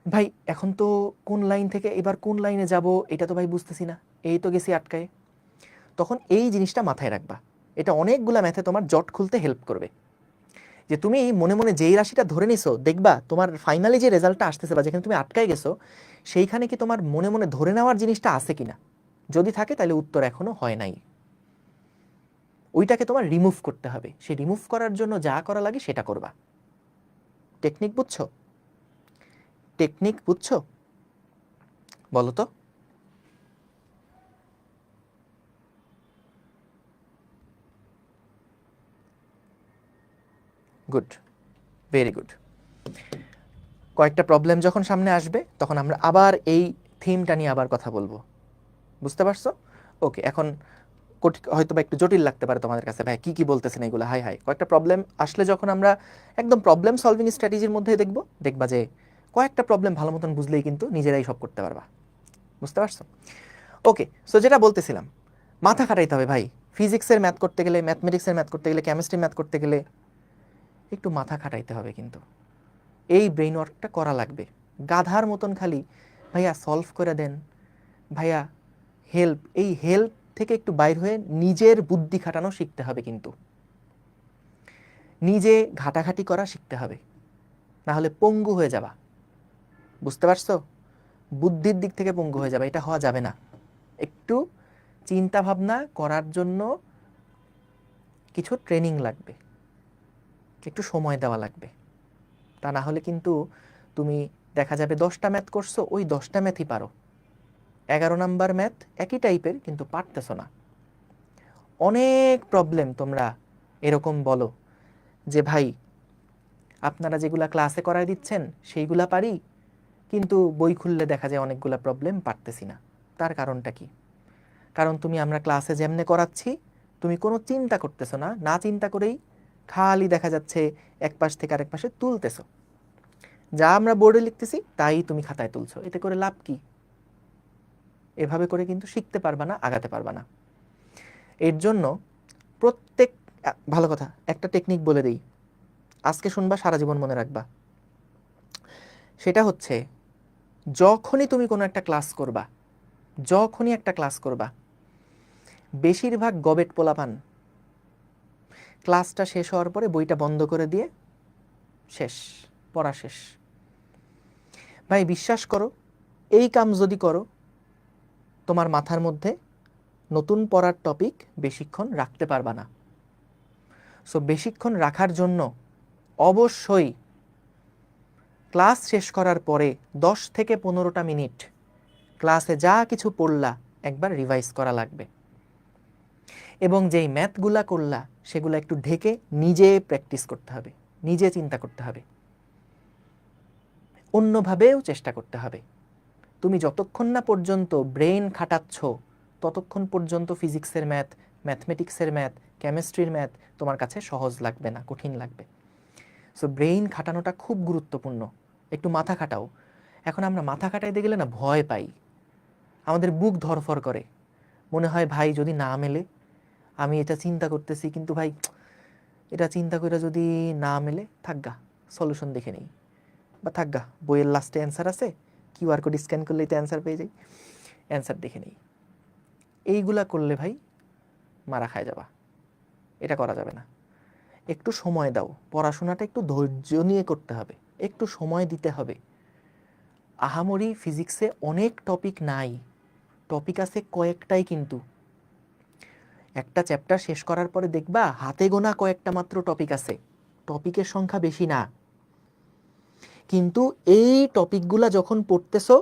ভাই এখন তো কোন লাইন থেকে এবার কোন লাইনে যাব এটা তো ভাই বুঝতেছি না, এই তো গেছি আটকায়। তখন এই জিনিসটা মাথায় রাখবা, এটা অনেকগুলা ম্যাথে তোমার জট খুলতে হেল্প করবে। যে তুমি মনে মনে যেই রাশিটা ধরে নিছো, দেখবা তোমার ফাইনালি যে রেজাল্টটা আসতেছে বা যেখানে তুমি আটকায় গেছো, সেইখানে কি তোমার মনে মনে ধরে নেওয়ার জিনিসটা আছে কিনা। যদি থাকে তাহলে উত্তর এখনো হয় নাই, ওইটাকে তোমার রিমুভ করতে হবে। সেই রিমুভ করার জন্য যা করা লাগে সেটা করবা। টেকনিক বুঝছো? টেকনিক বুঝছো? বলো তো। Good, very good. কয়েকটা প্রবলেম যখন সামনে আসবে তখন আমরা আবার এই থিমটা নিয়ে আবার কথা বলবো, বুঝতে পারছো? ওকে, এখন হয়তো বা একটু জটিল লাগতে পারে তোমাদের কাছে, ভাই কি কি বলতেছেন এগুলো, হাই হাই। কয়েকটা প্রবলেম আসলে যখন আমরা একদম প্রবলেম সলভিং স্ট্র্যাটেজির মধ্যে দেখবা যে কয়েকটা প্রবলেম ভালো মতন বুঝলেই কিন্তু নিজেরাই সব করতে পারবা, বুঝতে পারছো? ওকে, সো যেটা বলতেছিলাম, মাথা খাটাইতে হবে ভাই। ফিজিক্সের ম্যাথ করতে গেলে, ম্যাথমেটিক্সের ম্যাথ করতে গেলে, কেমিস্ট্রি ম্যাথ করতে গেলে একটু মাথা খাটাইতে হবে, কিন্তু এই ব্রেইন ওয়ার্কটা করা লাগবে। গাধার মতন খালি ভাইয়া সলভ করে দেন, ভাইয়া হেল্প, এই হেল্প থেকে একটু বাইর হয়ে নিজের বুদ্ধি খাটানো শিখতে হবে, কিন্তু নিজে ঘাটাঘাটি করা শিখতে হবে, না হলে পঙ্গু হয়ে যাবা, বুঝতে পারছো? বুদ্ধির দিক থেকে পঙ্গু হয়ে যাবে, এটা হওয়া যাবে না। একটু চিন্তা ভাবনা করার জন্য কিছু ট্রেনিং লাগবে, একটু সময় দেওয়া লাগবে। তা না হলে কিন্তু তুমি দেখা যাবে 10টা ম্যাথ করছো, ওই 10টা ম্যাথই পারো, 11 নাম্বার ম্যাথ একই টাইপের কিন্তু পারতেছো না। অনেক প্রবলেম তোমরা এরকম বলো যে ভাই আপনারা যেগুলা ক্লাসে করায় দিচ্ছেন সেইগুলা পারি, কিন্তু বই খুললে দেখা যায় অনেকগুলা প্রবলেম পারতেছি না। তার কারণটা কি? কারণ তুমি আমরা ক্লাসে যেমনে করাচ্ছি তুমি কোনো চিন্তা করতেছো না, না চিন্তা করেই খালি দেখা যাচ্ছে এক পাশ থেকে আরেক পাশে তুলতেছো, যা আমরা বোর্ডে লিখতেছি তাই তুমি খাতায় তুলছো, এতে করে লাভ কি? এভাবে করে কিন্তু শিখতে পারবা না, আগাতে পারবা না। এর জন্য প্রত্যেক, ভালো কথা, একটা টেকনিক বলে দিই, আজকে শুনবা সারা জীবন মনে রাখবা। সেটা হচ্ছে যখনই তুমি কোনো একটা ক্লাস করবা, যখনই একটা ক্লাস করবা, বেশিরভাগ গবেট পোলাপান ক্লাসটা শেষ হওয়ার পরে বইটা বন্ধ করে দিয়ে শেষ, পড়া শেষ। ভাই বিশ্বাস করো, এই কাম যদি করো তোমার মাথার মধ্যে নতুন পড়ার টপিক বেশিক্ষণ রাখতে পারবা না। সো বেশিক্ষণ রাখার জন্য অবশ্যই ক্লাস শেষ করার পরে 10 থেকে 15টা মিনিট ক্লাসে যা কিছু পড়লা একবার রিভাইজ করা লাগবে, এবং যেই ম্যাথগুলা করলা সেগুলো একটু ঢেকে নিজে প্র্যাকটিস করতে হবে, নিজে চিন্তা করতে হবে, অন্যভাবেও চেষ্টা করতে হবে। তুমি যতক্ষণ না পর্যন্ত ব্রেন খাটাচ্ছ ততক্ষণ পর্যন্ত ফিজিক্সের ম্যাথ, ম্যাথমেটিক্সের ম্যাথ, কেমিস্ট্রির ম্যাথ তোমার কাছে সহজ লাগবে না, কঠিন লাগবে। সো ব্রেইন খাটানোটা খুব গুরুত্বপূর্ণ, একটু মাথা খাটাও। এখন আমরা মাথা খাটাইতে গেলে না ভয় পাই, আমাদের বুক ধরফর করে, মনে হয় ভাই যদি না মেলে, আমি এটা চিন্তা করতেছি কিন্তু ভাই এটা চিন্তা করে যদি না মেলে, থাকগা সলিউশন দেখে নেই, বা থাকগা বইয়ের লাস্টে অ্যান্সার আছে, কিউআর কোড স্ক্যান করলেই তো অ্যান্সার পেয়ে যাই, অ্যান্সার দেখে নেই। এইগুলা করলে ভাই মারা খায় যাবা, এটা করা যাবে না। একটু সময় দাও, পড়াশোনাটা একটু ধৈর্য নিয়ে করতে হবে, একটু সময় দিতে হবে। আহামরি ফিজিক্সে অনেক টপিক নাই, টপিক আছে কয়েকটাই, কিন্তু একটা চ্যাপ্টার শেষ করার পরে দেখবা হাতে গোনা কয়েকটা মাত্র টপিক আছে, টপিকের সংখ্যা বেশি না। কিন্তু এই টপিকগুলা যখন পড়তেছো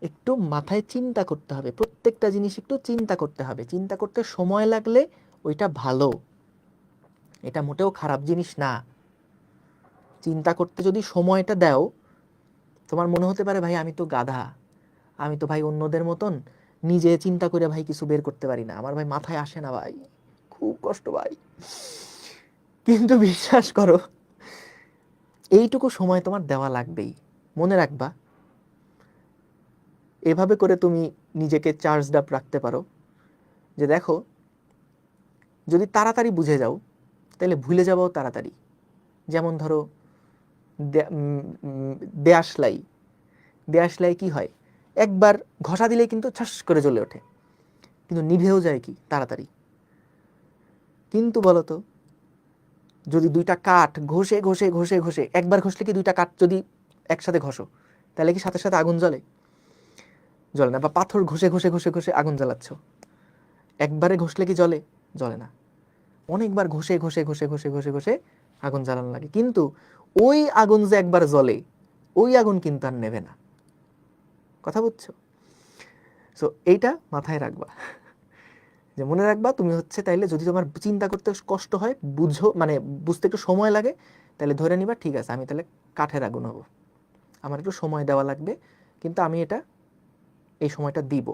একটু মাথায় চিন্তা করতে হবে, প্রত্যেকটা জিনিস একটু চিন্তা করতে হবে, চিন্তা করতে সময় লাগলে ওইটা ভালো, এটা মোটেও খারাপ জিনিস না। চিন্তা করতে যদি সময়টা দাও, তোমার মনে হতে পারে ভাই আমি তো গাধা, আমি তো ভাই অন্যদের মতন নিজে চিন্তা করে ভাই কিছু বের করতে পারি না, আমার ভাই মাথায় আসে না ভাই, খুব কষ্ট ভাই। কিন্তু বিশ্বাস করো এইটুকু সময় তোমার দেওয়া লাগবেই। মনে রাখবা এভাবে করে তুমি নিজেকে চার্জড আপ রাখতে পারো যে দেখো যদি তাড়াতাড়ি বুঝে যাও তাহলে ভুলে যাবো তাড়াতাড়ি। যেমন ধরো দেয়াশলাই কি হয়, একবার ঘষা দিলেই কিন্তু ছাস করে জ্বলে ওঠে, কিন্তু নিভেও যায় কি তাড়াতাড়ি। কিন্তু বলতো যদি দুইটা কাঠ ঘষে ঘষে ঘষে ঘষে, একবার ঘষলে কি দুইটা কাঠ যদি একসাথে ঘষো তাহলে কি সাথে সাথে আগুন জ্বলে? জ্বলে না। বা পাথর ঘষে ঘষে ঘষে ঘষে আগুন জ্বালাচ্ছ, একবারে ঘষলে কি জ্বলে? জ্বলে না। অনেকবার ঘষে ঘষে ঘষে ঘষে ঘষে ঘষে আগুন জ্বালানো লাগে। কিন্তু ওই আগুন যে একবার জ্বলে, ওই আগুন কিন্তু আর নেবে না। কথা বুঝছো? সো এইটা মাথায় রাখবা, যে মনে রাখবা তুমি হচ্ছে তাইলে যদি তোমার চিন্তা করতে কষ্ট হয়, মানে বুঝতে একটু সময় লাগে, তাহলে ধরে নিবা ঠিক আছে আমি তাহলে কাঠের আগুন হব, আমার একটু সময় দেওয়া লাগবে, কিন্তু আমি এই সময়টা দিব।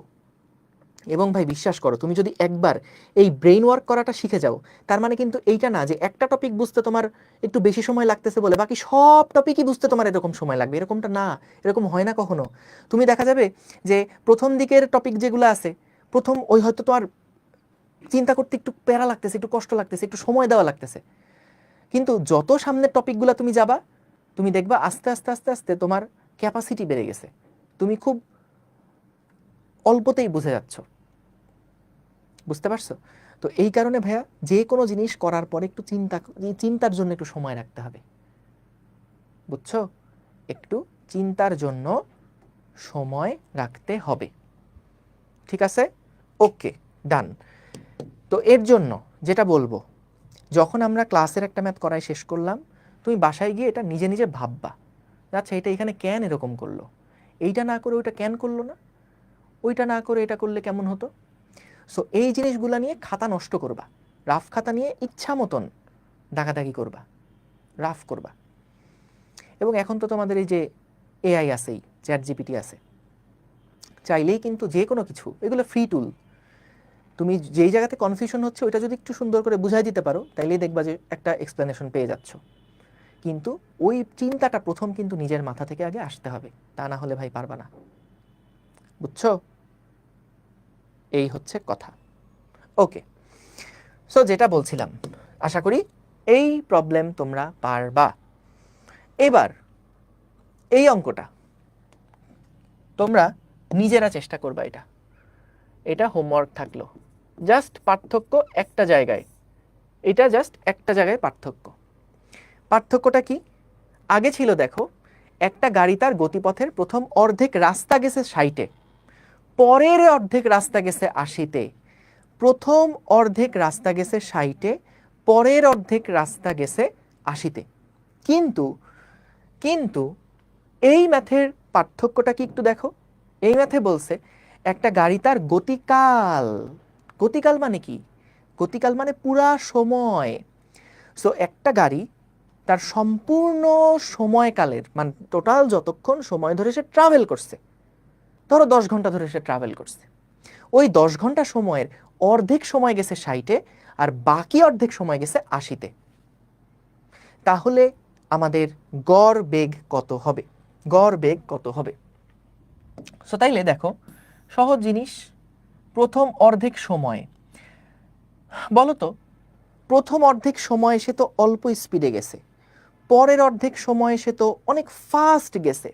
এবং ভাই বিশ্বাস করো, তুমি যদি একবার এই ব্রেইন ওয়ার্ক করাটা শিখে যাও, তার মানে কিন্তু এইটা না যে একটা টপিক বুঝতে তোমার একটু বেশি সময় লাগতেছে বলে বাকি সব টপিকই বুঝতে তোমার এরকম সময় লাগবে, এরকমটা না। এরকম হয় না কখনো। তুমি দেখা যাবে যে প্রথম দিকের টপিক যেগুলো আছে, ওই হয়তো তোমার চিন্তা করতে একটু প্যারা লাগতেছে, একটু কষ্ট লাগতেছে, একটু সময় দেওয়া লাগতেছে, কিন্তু যত সামনের টপিকগুলো তুমি যাবা, তুমি দেখবা আস্তে আস্তে আস্তে আস্তে তোমার ক্যাপাসিটি বেড়ে গেছে, তুমি খুব অল্পতেই বুঝে যাচ্ছ। বুঝতে পারছো? তো এই কারণে ভাইয়া যে কোনো জিনিস করার পরে একটু চিন্তার জন্য একটু সময় রাখতে হবে। বুঝছো? একটু চিন্তার জন্য সময় রাখতে হবে। ঠিক আছে? ওকে, ডান। তো এর জন্য যেটা বলবো, যখন আমরা ক্লাসের একটা ম্যাথ করাই শেষ করলাম, তুমি বাসায় গিয়ে এটা নিজে নিজে ভাববা, আচ্ছা এটা এখানে কেন এরকম করলো, এইটা না করে ওইটা কেন করলো না, ওইটা না করে এটা করলে কেমন হতো। সো এই জিনিসগুলো নিয়ে খাতা নষ্ট করবা, রাফ খাতা নিয়ে ইচ্ছা মতন দাগাদাগি করবা, রাফ করবা। এবং এখন তো তোমাদের এই যে এআই আছেই, চ্যাটজিপিটি আছে, চাইলেই কিন্তু যে কোনো কিছু, এগুলো ফ্রি টুল, তুমি যেই জায়গাতে কনফিউশন হচ্ছে ওইটা যদি একটু সুন্দর করে বুঝাই দিতে পারো, তাইলেই দেখবা যে একটা এক্সপ্লেনেশন পেয়ে যাচ্ছ। কিন্তু ওই চিন্তাটা প্রথম কিন্তু নিজের মাথা থেকে আগে আসতে হবে, তা না হলে ভাই পারবা না। বুঝছো? এই হচ্ছে কথা। ওকে, সো যেটা বলছিলাম, আশা করি এই প্রবলেম তোমরা পারবা। এবার এই অঙ্কটা তোমরা নিজেরা চেষ্টা করবা, এটা হোমওয়ার্ক থাকলো। জাস্ট পার্থক্য একটা জায়গায়, এটা জাস্ট একটা জায়গায় পার্থক্যটা কি? আগে ছিল দেখো, একটা গাড়ি তার গতিপথের প্রথম অর্ধেক রাস্তা গেছে 60-এ, পরের অর্ধেক রাস্তা গেছে 80-তে। প্রথম অর্ধেক রাস্তা গেছে 60-এ, পরের অর্ধেক রাস্তা গেছে 80-তে। কিন্তু এই ম্যাথের পার্থক্যটা কি একটু দেখো। এই ম্যাথে বলছে একটা গাড়ি তার গতিকাল মানে কি? গতিকাল মানে পুরা সময়। সো একটা গাড়ি তার সম্পূর্ণ সময়কালের, মানে টোটাল যতক্ষণ সময় ধরে সে ট্রাভেল করছে, ধরো 10 ঘন্টা ধরে সে ট্রাভেল করছে, ওই 10 ঘন্টা সময়ের অর্ধেক সময় গেছে 60-এ, আর বাকি অর্ধেক সময় গেছে 80-তে। তাহলে আমাদের গড় বেগ কত হবে? সো তাইলে দেখো, সহজ জিনিস, প্রথম অর্ধেক সময়, বলতো প্রথম অর্ধেক সময় সে তো অল্প স্পিডে গেছে, পরের অর্ধেক সময় সে তো অনেক ফাস্ট গেছে।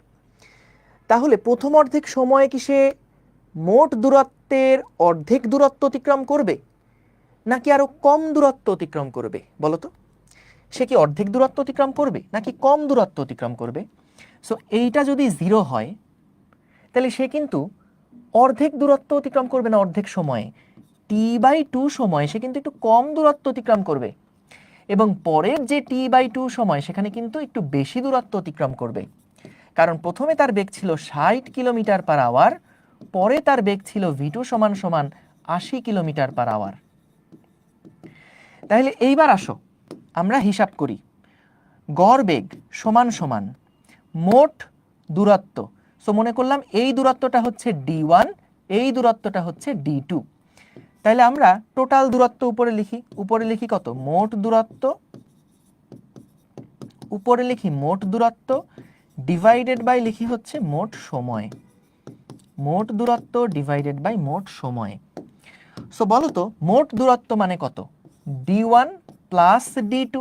তাহলে প্রথম অর্ধেক সময়ে কি সে মোট দূরত্বের অর্ধেক দূরত্ব অতিক্রম করবে, নাকি আরো কম দূরত্ব অতিক্রম করবে? বলতো, সে কি অর্ধেক দূরত্ব অতিক্রম করবে নাকি কম দূরত্ব অতিক্রম করবে? সো এইটা যদি 0 হয়, তাহলে সে কিন্তু অর্ধেক দূরত্ব অতিক্রম করবে না অর্ধেক সময়ে, t/2 সময় সে কিন্তু একটু কম দূরত্ব অতিক্রম করবে, এবং পরের যে t/2 সময় সেখানে কিন্তু একটু বেশি দূরত্ব অতিক্রম করবে। কারণ প্রথমে তার বেগ ছিল 60 কিলোমিটার পার আওয়ার, পরে তার বেগ ছিল v2 সমান সমান 80 কিলোমিটার পার আওয়ার। তাহলে এইবার আসো আমরা হিসাব করি, গড় বেগ সমান সমান মোট দূরত্ব। সো মনে করলাম এই দূরত্বটা হচ্ছে d1, এই দূরত্বটা হচ্ছে d2। তাহলে আমরা টোটাল দূরত্ব উপরে লিখি কত? মোট দূরত্ব, ডিভাইডেড বাই লিখি হচ্ছে মোট সময়। মোট দূরত্ব ডিভাইডেড বাই মোট সময়। সো বলো তো মোট দূরত্ব মানে কত? d1 প্লাস d2,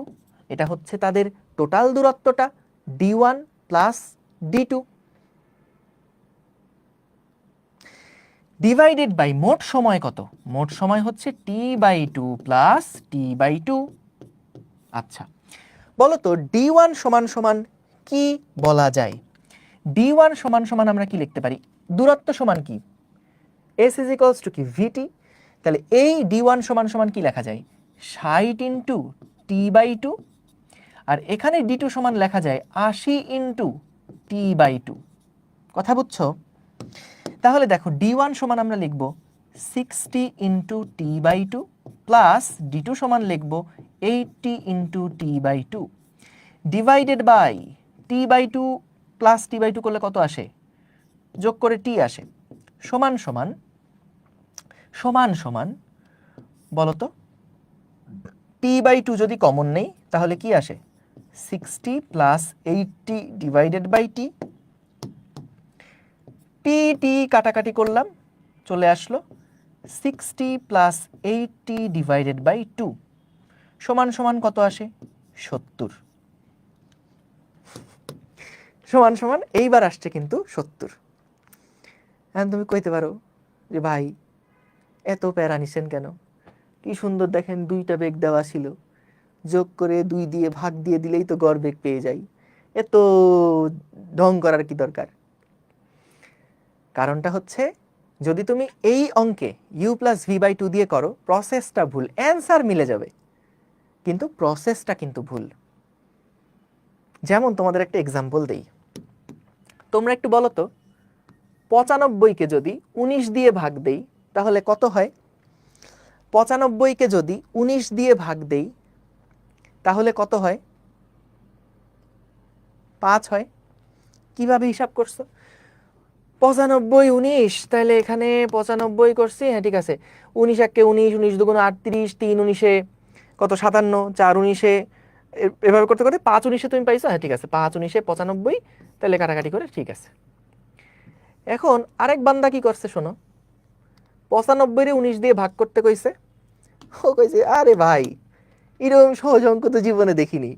এটা হচ্ছে তাদের টোটাল দূরত্বটা, d1 plus d2 divided by মোট সময় কত? মোট সময় হচ্ছে t/2 প্লাস t/2। আচ্ছা বলো তো d1 সমান সমান কি বলা যায়? d1 সমান সমান আমরা কি লিখতে পারি? দূরত্ব সমান কি? s ইজ ইকুয়ালস টু কি vt। তাহলে এই d1 সমান সমান কি লেখা যায়? 60 ইন্টু t/2, আর এখানে d2 সমান লেখা যায় 80 ইন্টু t/2। কথা বুঝছো? তাহলে দেখো d1 সমান আমরা লিখব 60 ইন্টু t/2 প্লাস d2 সমান লিখব 80 into t/2 divided by t/2 plus t/2 করলে কত আসে? যোগ করে t আসে, সমান সমান সমান সমান বলো তো t/2 যদি কমন নেই তাহলে কি আসে? 60 plus 80 divided by t। t কাটাকাটি করলাম, চলে আসলো 60 প্লাস 80 ডিভাইডেড বাই 2 সমান সমান কত আসে? 70। সমান সমান এইবার আসছে কিন্তু 70। এখন তুমি কইতে পারো যে ভাই এত প্যারা নিছেন কেন? কি সুন্দর দেখেন দুইটা বেগ দেওয়া ছিল, যোগ করে 2 দিয়ে ভাগ দিয়ে দিলেই তো গড় বেগ পেয়ে যাই, এত ঢং করার কি দরকার? কারণটা হচ্ছে যদি তুমি এই অঙ্কে u প্লাস v/2 দিয়ে করো প্রসেসটা ভুল, অ্যান্সার মিলে যাবে কিন্তু প্রসেসটা কিন্তু ভুল। যেমন তোমাদের একটা এক্সাম্পল দেই, তোমরা একটু বলো তো 95কে যদি 19 দিয়ে ভাগ দেই তাহলে কত হয়? 95কে যদি 19 দিয়ে ভাগ দেই তাহলে কত হয়? 5 হয়। কিভাবে হিসাব করছো? 95 19, তাহলে এখানে 95 করছি, হ্যাঁ ঠিক আছে, 19 একে 19, 19 দুগুণ 38, 3 19 কত 57, 4 19, এভাবে করতে করতে 5 19 তুমি পাইছো, হ্যাঁ ঠিক আছে, 5 19 95, তাহলে কাটাকাটি করে ঠিক আছে। এখন আরেক বান্দা কি করছে শোনো, 95 রে 19 দিয়ে ভাগ করতে কইছে, ও কইছে আরে ভাই এরকম সহজ অঙ্ক তো জীবনে দেখিনি,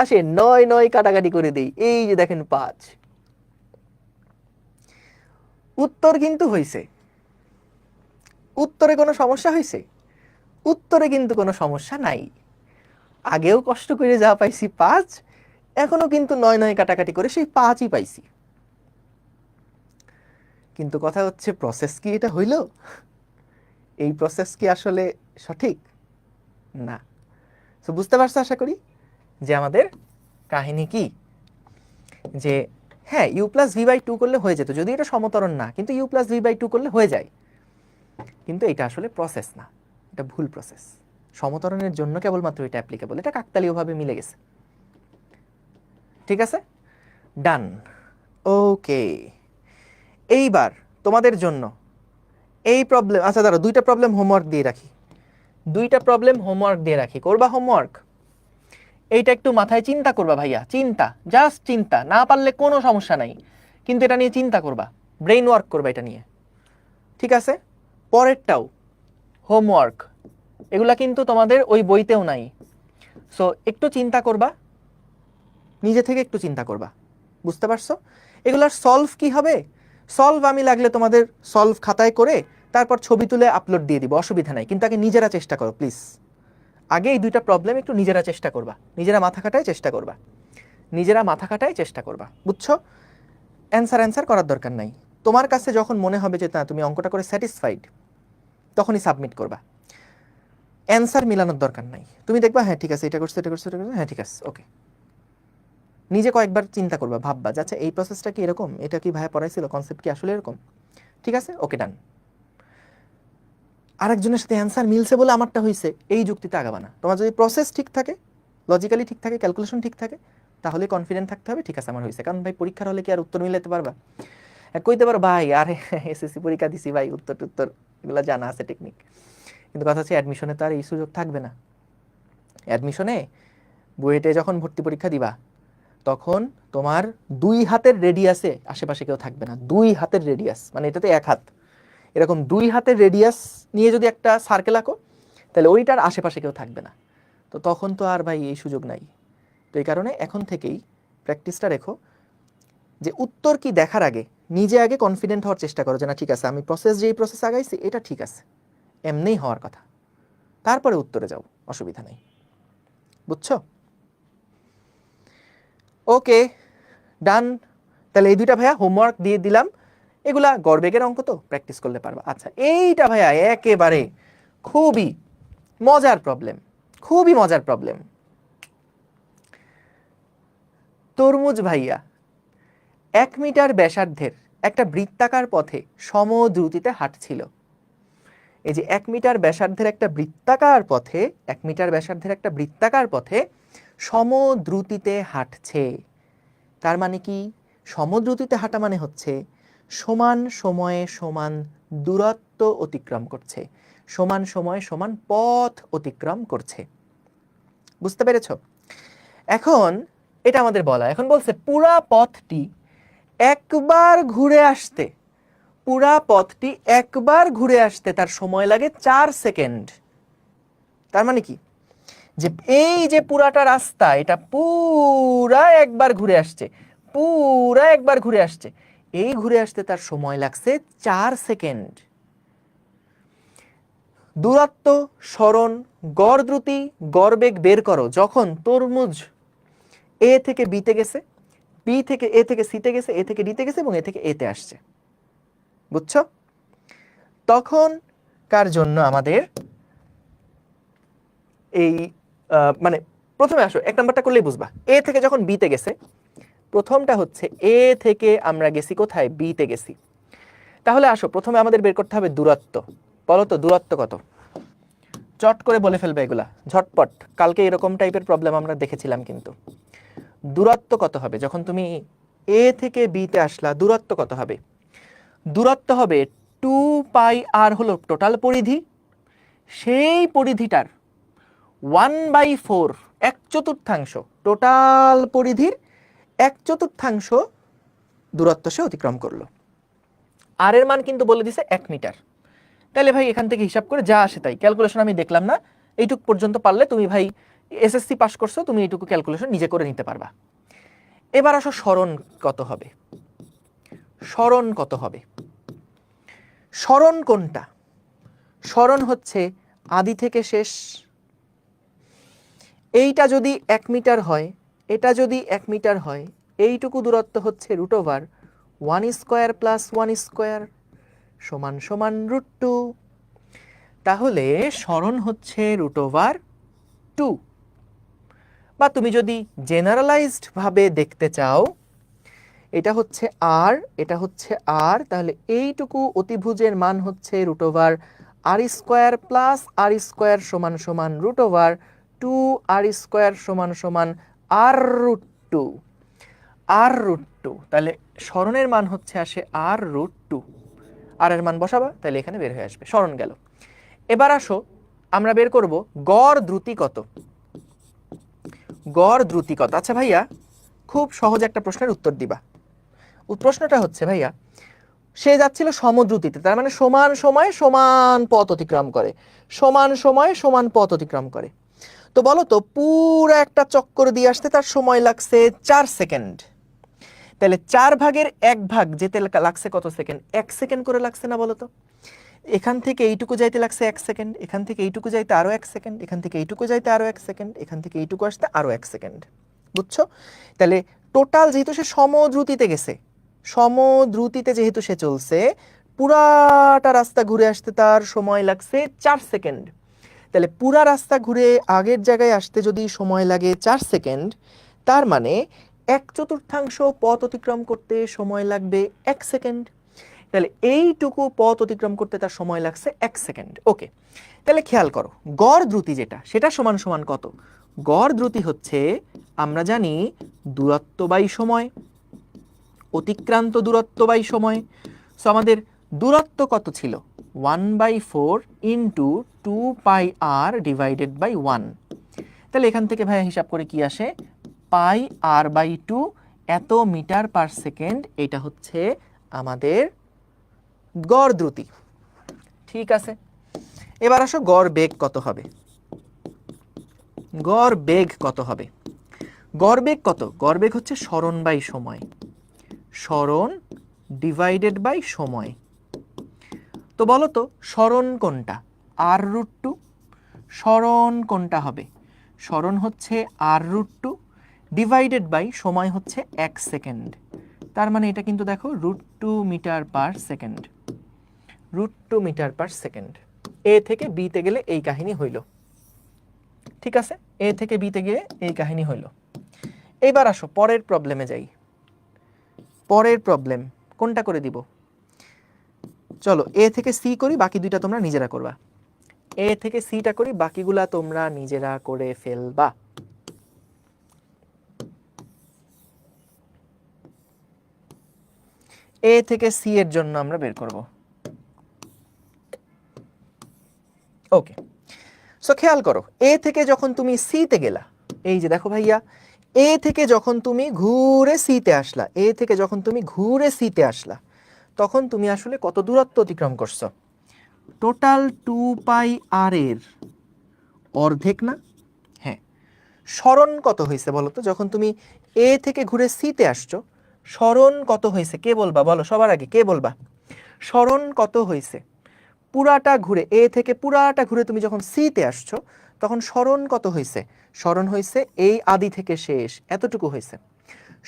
আসে 9 9 কাটাকাটি করে দেই, এই যে দেখেন 5। উত্তর কিন্তু হইছে, উত্তরে কোনো সমস্যা হয়েছে? উত্তরে কিন্তু কোনো সমস্যা নাই। আগেও কষ্ট করে যা পাইছি 5, এখনো কিন্তু 9 9 কাটাকাটি করে সেই 5ই পাইছি। কিন্তু কথা হচ্ছে প্রসেস কি এটা হইল? এই প্রসেস কি আসলে সঠিক না? তো বুঝতে পারছো আশা করি যে আমাদের কাহিনী কি, যে হ্যাঁ u প্লাস v/2 করলে হয়ে যেত যদি এটা সমতরণ না, কিন্তু u প্লাস v/2 করলে হয়ে যায়, কিন্তু এটা আসলে প্রসেস না, এটা ভুল প্রসেস। সমতরণের জন্য কেবলমাত্র এটা অ্যাপ্লিকেবল, এটা কাকতালীয়ভাবে মিলে গেছে। ঠিক আছে, ডান, ওকে। এইবার তোমাদের জন্য এই প্রবলেম, আচ্ছা দাঁড়াও, দুইটা প্রবলেম হোমওয়ার্ক দিয়ে রাখি, দুইটা প্রবলেম হোমওয়ার্ক দিয়ে রাখি, করবা হোমওয়ার্ক? এইটা একটু মাথায় চিন্তা করবা ভাইয়া, চিন্তা, জাস্ট চিন্তা, না পারলে কোনো সমস্যা নাই, কিন্তু এটা নিয়ে চিন্তা করবা, ব্রেইন ওয়ার্ক করবা এটা নিয়ে, ঠিক আছে? পরেরটাও হোমওয়ার্ক, এগুলা কিন্তু তোমাদের ওই বইতেও নাই, সো একটু চিন্তা করবা, নিজে থেকে একটু চিন্তা করবা, বুঝতে পারছো? এগুলার সলভ কি হবে? সলভ আমি লাগলে তোমাদের সলভ খাতায় করে তারপর ছবি তুলে আপলোড দিয়ে দিব, অসুবিধা নাই, কিন্তু আগে নিজেরা চেষ্টা করো প্লিজ। আগে এই দুইটা প্রবলেম একটু নিজেরা চেষ্টা করবা, নিজেরা মাথা খাটায় চেষ্টা করবা, নিজেরা মাথা খাটায় চেষ্টা করবা, বুঝছো? অ্যান্সার করার দরকার নাই, তোমার কাছে যখন মনে হবে যে না তুমি অঙ্কটা করে স্যাটিসফাইড তখনই সাবমিট করবা, অ্যান্সার মিলানোর দরকার নাই। তুমি দেখবা হ্যাঁ ঠিক আছে, এটা করছে এটা করছে এটা করছে, হ্যাঁ ঠিক আছে ওকে, নিজে কয়েকবার চিন্তা করবা, ভাববা যে আচ্ছা এই প্রসেসটা কি এরকম, এটা কি ভাইয়া পড়াইছিল, কনসেপ্ট কি আসলে এরকম, ঠিক আছে ওকে ডান। আরেকজনের সাথে অ্যান্সার মিলছে বলে আমারটা হয়েছে এই যুক্তিতে আগাবা না। তোমার যদি প্রসেস ঠিক থাকে, লজিক্যালি ঠিক থাকে, ক্যালকুলেশন ঠিক থাকে, তাহলে কনফিডেন্ট থাকতে হবে ঠিক আছে আমার হয়েছে। কারণ ভাই পরীক্ষার হলে কি আর উত্তর মিলাতে পারবা? কইতে পারো ভাই আরে এসএসসি পরীক্ষা দিছি ভাই, উত্তর এগুলো জানা আছে টেকনিক, কিন্তু কথা হচ্ছে অ্যাডমিশনে তো আর এই সুযোগ থাকবে না। অ্যাডমিশনে বুয়েটে যখন ভর্তি পরীক্ষা দিবা তখন তোমার 2 হাতের রেডিয়াসে আশেপাশে কেউ থাকবে না। 2 হাতের রেডিয়াস মানে এটাতে 1 হাত, এরকম 2 হাতের রেডিয়াস নিয়ে যদি একটা সার্কেল আঁকো তাহলে ওইটার আশেপাশে কেউ থাকবে না। তো তখন তো আর ভাই এই সুযোগ নাই। তো এই কারণে এখন থেকেই প্র্যাকটিসটা রেখো যে উত্তর কি দেখার আগে নিজে আগে কনফিডেন্ট হওয়ার চেষ্টা করো যে না ঠিক আছে, আমি যেই প্রসেস আগাইছি এটা ঠিক আছে, এমনিই হওয়ার কথা, তারপরে উত্তরে যাও, অসুবিধা নেই। বুঝছো? ওকে, ডান। তাহলে এই দুইটা ভাইয়া হোমওয়ার্ক দিয়ে দিলাম, এগুলা গড়বেগের অঙ্ক তো প্র্যাকটিস করলে পারবা। আচ্ছা, এইটা ভাইয়া একেবারে খুবই মজার প্রবলেম, খুবই মজার প্রবলেম। তরমুজ ভাইয়া 1 মিটার ব্যাসার্ধের একটা বৃত্তাকার পথে সমদ্রুতিতে হাঁটছিল। এই যে 1 মিটার ব্যাসার্ধের একটা বৃত্তাকার পথে, 1 মিটার ব্যাসার্ধের একটা বৃত্তাকার পথে সমদ্রুতিতে হাঁটছে। তার মানে কি? সমদ্রুতিতে হাঁটা মানে হচ্ছে সমান সময়ে সমান দূরত্ব অতিক্রম করছে, সমান সময়ে সমান পথ অতিক্রম করছে। বুঝতে পেরেছ? এখন এটা আমাদের বলা, এখন বলছে পুরা পথটি একবার ঘুরে আসতে, পুরা পথটি একবার ঘুরে আসতে তার সময় লাগে 4 সেকেন্ড। তার মানে কি? যে এই যে পুরাটা রাস্তা এটা পুরা একবার ঘুরে আসছে, পুরা একবার ঘুরে আসছে, এই ঘুরে আসতে তার সময় লাগছে 4 সেকেন্ড। দূরত্ব, সরণ, গড় দ্রুতি, গড় বেগ বের করো যখন তরমুজ এ থেকে বিতে গেছে, বি থেকে এ থেকে সিতে গেছে, এ থেকে ডিতে গেছে এবং এ থেকে এতে আসছে। বুঝছো? তখন কার জন্য আমাদের এই মানে প্রথমে আসো 1 নাম্বারটা করলেই বুঝবা। এ থেকে যখন বিতে গেছে, প্রথমটা হচ্ছে এ থেকে আমরা গেছি কোথায়? বিতে গেছি। তাহলে আসো প্রথমে আমাদের বের করতে হবে দূরত্ব। বলো তো দূরত্ব কত? চট করে বলে ফেলবে এগুলা ঝটপট, কালকে এরকম টাইপের প্রবলেম আমরা দেখেছিলাম। কিন্তু দূরত্ব কত হবে যখন তুমি এ থেকে বিতে আসলা? দূরত্ব কত হবে? দূরত্ব হবে 2πr হলো টোটাল পরিধি, সেই পরিধিটার 1/4, 1/4 টোটাল পরিধির 1/4 দূরত্ব সে অতিক্রম করলো। আর এর মান কিন্তু বলে দিছে 1 মিটার। তাহলে ভাই এখান থেকে হিসাব করে যা আসে তাই, ক্যালকুলেশন আমি দেখলাম না, এইটুক পর্যন্ত পারলে তুমি ভাই এসএসসি পাস করছো, তুমি এইটুকু ক্যালকুলেশন নিজে করে নিতে পারবা। এবার আসো সরণ কত হবে? সরণ কত হবে? সরণ কোনটা? সরণ হচ্ছে আদি থেকে শেষ। এইটা যদি 1 মিটার হয়, এটা যদি 1 মিটার হয়, এইটুকু দূরত্ব হচ্ছে √1² + 1² সমান সমান √2। তাহলে সরণ হচ্ছে √2। বা তুমি যদি জেনারেলাইজড ভাবে দেখতে চাও, এটা হচ্ছে আর, এটা হচ্ছে আর, তাহলে এইটুকু অতিভুজের মান হচ্ছে √r² + r² সমান সমান √2r² সমান সমান r√2। r√2, তাহলে সরণের মান হচ্ছে আসে r√2। আর এর মান বসাবা, তাহলে এখানে বের হয়ে আসবে, সরণ গেল। এবার আসো আমরা বের করব গড় দ্রুতি কত। গড় দ্রুতি কত? আচ্ছা ভাইয়া, খুব সহজ একটা প্রশ্নের উত্তর দিবা। প্রশ্নটা হচ্ছে ভাইয়া, সে যাচ্ছিল সমদ্রুতিতে, তার মানে সমান সময়ে সমান পথ অতিক্রম করে, সমান সময়ে সমান পথ অতিক্রম করে। তো বলো তো পুরো একটা চক্কর দিয়ে আসতে তার সময় লাগছে 4 সেকেন্ড। তাহলে 4/1 যেতে লাগছে কত সেকেন্ড? 1 সেকেন্ড করে লাগছে না বলো তো? এখান থেকে এইটুকু যাইতে লাগছে 1 সেকেন্ড, এখান থেকে এইটুকু যাইতে আরো 1 সেকেন্ড, এখান থেকে এইটুকু যাইতে আরো 1 সেকেন্ড, এখান থেকে এইটুকু আসতে আরো 1 সেকেন্ড। বুঝছো? তাহলে টোটাল যেহেতু সে সমদ্রুতিতে গেছে, সমদ্রুতিতে যেহেতু সে চলছে, পুরাটা রাস্তা ঘুরে আসতে তার সময় লাগছে 4 সেকেন্ড। তাহলে পুরা রাস্তা ঘুরে আগের জায়গায় আসতে যদি সময় লাগে 4 সেকেন্ড, তার মানে 1/4 পথ অতিক্রম করতে সময় লাগবে 1 সেকেন্ড। তাহলে এইটুকু পথ অতিক্রম করতে তার সময় লাগছে 1 সেকেন্ড। ওকে, তাহলে খেয়াল করো গড় দ্রুতি যেটা, সেটা সমান সমান কত? গড় দ্রুতি হচ্ছে, আমরা জানি দূরত্ব বাই সময়, অতিক্রান্ত দূরত্ব বাই সময়। সো আমাদের দূরত্ব কত ছিল? 1/4 × 2πr / 1। তাহলে এখান থেকে ভাইয়া হিসাব করে কি আসে? পাই আর বাই 2 এত মিটার পার সেকেন্ড, এটা হচ্ছে আমাদের গড় দ্রুতি। ঠিক আছে, এবার আসো গড় বেগ কত হবে। গড় বেগ কত হবে? গড় বেগ কত? গড় বেগ হচ্ছে সরণ বাই সময়, সরণ ডিভাইডেড বাই সময়। তো বলো তো সরণ কোনটা? r√2। সরণ কোনটা হবে? সরণ হচ্ছে r√2 ডিভাইডেড বাই সময় হচ্ছে 1 সেকেন্ড। তার মানে এটা কিন্তু দেখো √2 metre per second, √2 metre per second. A থেকে বিতে গেলে এই কাহিনী হইল। ঠিক আছে, এ থেকে বিতে গিয়ে এই কাহিনী হইল। এইবার আসো পরের প্রবলেমে যাই। পরের প্রবলেম কোনটা করে দিব? চলো এ থেকে সি করি, বাকি দুইটা তোমরা নিজেরা করবা। এ থেকে সিটা করি, বাকিগুলা তোমরা নিজেরা করে ফেলবা। এ থেকে সি এর জন্য আমরা বের করব। ওকে, সো খেয়াল করো, এ থেকে যখন তুমি সিতে গেলা, এই যে দেখো ভাইয়া, এ থেকে যখন তুমি ঘুরে সিতে আসলা, এ থেকে যখন তুমি ঘুরে সিতে আসলা, তখন তুমি আসলে কত দূরত্ব অতিক্রম করছো? টোটাল 2 পাই আর এর অর্ধেক না? হ্যাঁ। সরণ কত হয়েছে বলো তো? যখন তুমি এ থেকে ঘুরে সিতে আসছো, সরণ কত হয়েছে? কে বলবা? বলো সবার আগে, কে বলবা সরণ কত হয়েছে? পুরাটা ঘুরে, এ থেকে পুরাটা ঘুরে তুমি যখন সিতে আসছো, তখন সরণ কত হয়েছে? সরণ হয়েছে এই আদি থেকে শেষ, এতটুকু হয়েছে।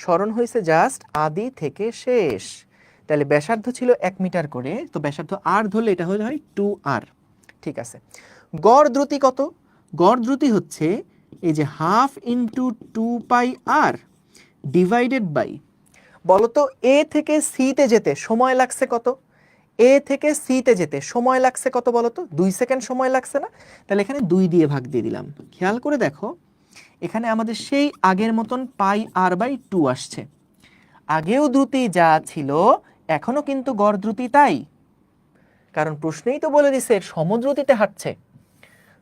সরণ হয়েছে জাস্ট আদি থেকে শেষ। তাহলে ব্যাসার্ধ ছিল 1 মিটার করে, তো ব্যাসার্ধ আর ধরলে এটা হয়ে হয় 2r। ঠিক আছে, গড় দ্রুতি কত? গড় দ্রুতি হচ্ছে এই যে হাফ ইন্টু 2 পাই আর ডিভাইডেড বাই, বলতো এ থেকে সিতে যেতে সময় লাগছে কত? এ থেকে সিতে যেতে সময় লাগছে কত বলতো? 2 সেকেন্ড সময় লাগছে না? তাহলে এখানে 2 দিয়ে ভাগ দিয়ে দিলাম। খেয়াল করে দেখো, এখানে আমাদের সেই আগের মতন পাই আর বাই 2 আসছে। আগেও দ্রুতি যা ছিল এখনো কিন্তু গড় দ্রুতি তাই, কারণ প্রশ্নেই তো বলে দিছে সমদ্রুতিতে হাঁটছে।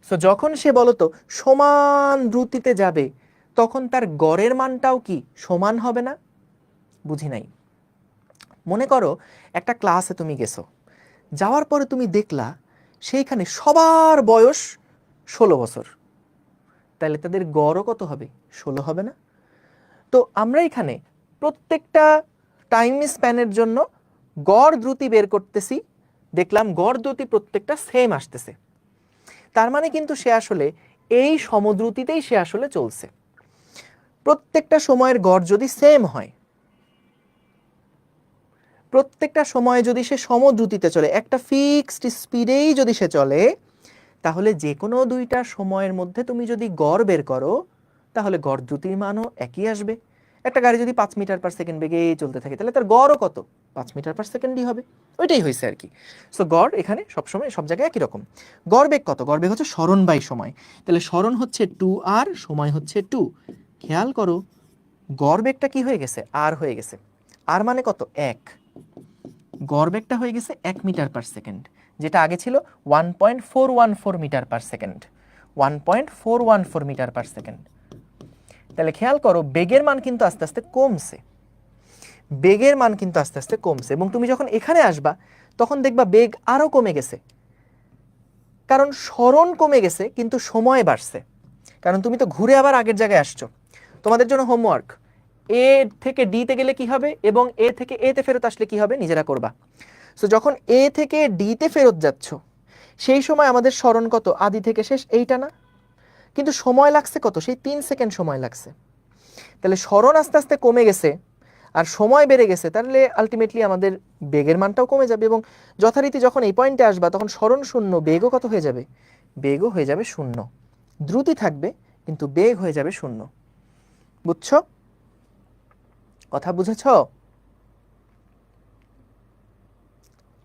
সো যখন সে বলতো সমান দ্রুতিতে যাবে, তখন তার গড়ের মানটাও কি সমান হবে না? বুঝি নাই। মনে করো একটা ক্লাসে তুমি গেছো, যাওয়ার পরে তুমি দেখলা সেইখানে সবার বয়স 16 বছর, তাহলে তাদের গড়ও কত হবে? 16 হবে না? তো আমরা এখানে প্রত্যেকটা টাইম স্প্যানের জন্য গড় দ্রুতি বের করতেছি, দেখলাম গড় দ্রুতি প্রত্যেকটা সেম আসতেছে। তার মানে কিন্তু সে আসলে এই সমদ্রুতিতেই সে আসলে চলছে। প্রত্যেকটা সময়ের গড় যদি সেম হয়, প্রত্যেকটা সময়ে যদি সে সমদ্রুতিতে চলে, একটা ফিক্সড স্পিডেই যদি সে চলে, তাহলে যে কোনো দুইটা সময়ের মধ্যে তুমি যদি গড় বের করো, তাহলে গড় দ্রুতির মানও একই আসবে। একটা গাড়ি যদি 5 মিটার পার সেকেন্ড বেগে চলতে থাকে, তাহলে তার গড়ও কত? 5 মিটার পার সেকেন্ডই হবে। ওইটাই হয়েছে আর কি। সো গড় এখানে সবসময় সব জায়গায় একই রকম। গড় বেগ কত? গড় বেগ হচ্ছে সরণ বাই সময়। তাহলে সরণ হচ্ছে 2r, সময় হচ্ছে 2। খেয়াল করো গড় বেগটা কি হয়ে গেছে? আর হয়ে গেছে। আর মানে কত? 1। গড় বেগটা হয়ে গেছে 1 মিটার পার সেকেন্ড, যেটা আগে ছিল 1.414 metre per second. 1.414 metre per second. তাহলে খেয়াল করো বেগের মান কিন্তু আস্তে আস্তে কমছে, বেগের মান কিন্তু আস্তে আস্তে কমছে। এবং তুমি যখন এখানে আসবা, তখন দেখবা বেগ আরো কমে গেছে, কারণ সরণ কমে গেছে কিন্তু সময় বাড়ছে, কারণ তুমি তো ঘুরে আবার আগের জায়গায় আসছো। তোমাদের জন্য হোমওয়ার্ক, এ থেকে ডিতে গেলে কি হবে এবং এ থেকে এতে ফেরত আসলে কি হবে নিজেরা করবা। সো যখন এ থেকে ডিতে ফেরত যাচ্ছ, সেই সময় আমাদের সরণ কত? আদি থেকে শেষ এইটা না? কিন্তু সময় লাগছে কত? সেই 3 সেকেন্ড সময় লাগছে। তাহলে সরণ আস্তে আস্তে কমে গেছে আর সময় বেড়ে গেছে, তাহলে আলটিমেটলি আমাদের বেগের মানটাও কমে যাবে। এবং যথারীতি যখন এই পয়েন্টে আসবা, তখন সরণ শূন্য, বেগও কত হয়ে যাবে? বেগও হয়ে যাবে শূন্য। দ্রুতি থাকবে কিন্তু বেগ হয়ে যাবে শূন্য। বুঝছো? কথা বুঝেছ?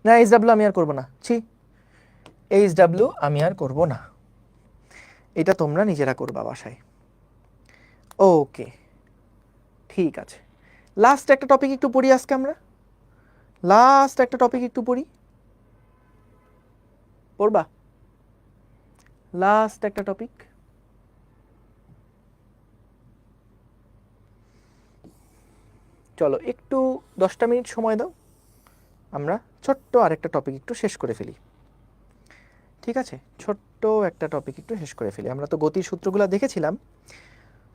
না এইচডাব্লিউ আমি আর করবো না, ছি, এইচডাব্লিউ আমি আর করবো না, এটা তোমরা নিজেরা করবা বাসায়। ওকে, ঠিক আছে। লাস্ট একটা টপিক একটু পড়ি আজকে আমরা, লাস্ট একটা টপিক একটু পড়ি, পড়বা? লাস্ট একটা টপিক, চলো একটু 10টা মিনিট সময় দাও, আমরা ছোট্ট আরেকটা টপিক একটু শেষ করে ফেলি। ঠিক আছে, ছোট্ট একটা টপিক একটু শেষ করে ফেলি। আমরা তো গতির সূত্রগুলো দেখেছিলাম,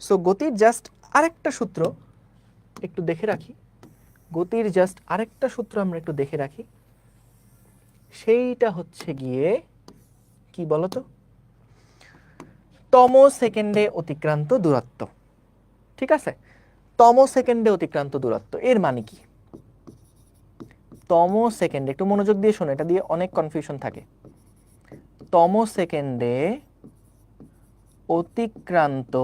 সো গতির জাস্ট আরেকটা সূত্র একটু দেখে রাখি। গতির জাস্ট আরেকটা সূত্র আমরা একটু দেখে রাখি, সেইটা হচ্ছে গিয়ে কি বলতো, তম সেকেন্ডে অতিক্রান্ত দূরত্ব। ঠিক আছে, তম সেকেন্ডে অতিক্রান্ত দূরত্ব এর মানে কি? তম সেকেন্ডে, একটু মনোযোগ দিয়ে শোনো, এটা দিয়ে অনেক কনফিউশন থাকে। তম সেকেন্ডে অতিক্রান্ত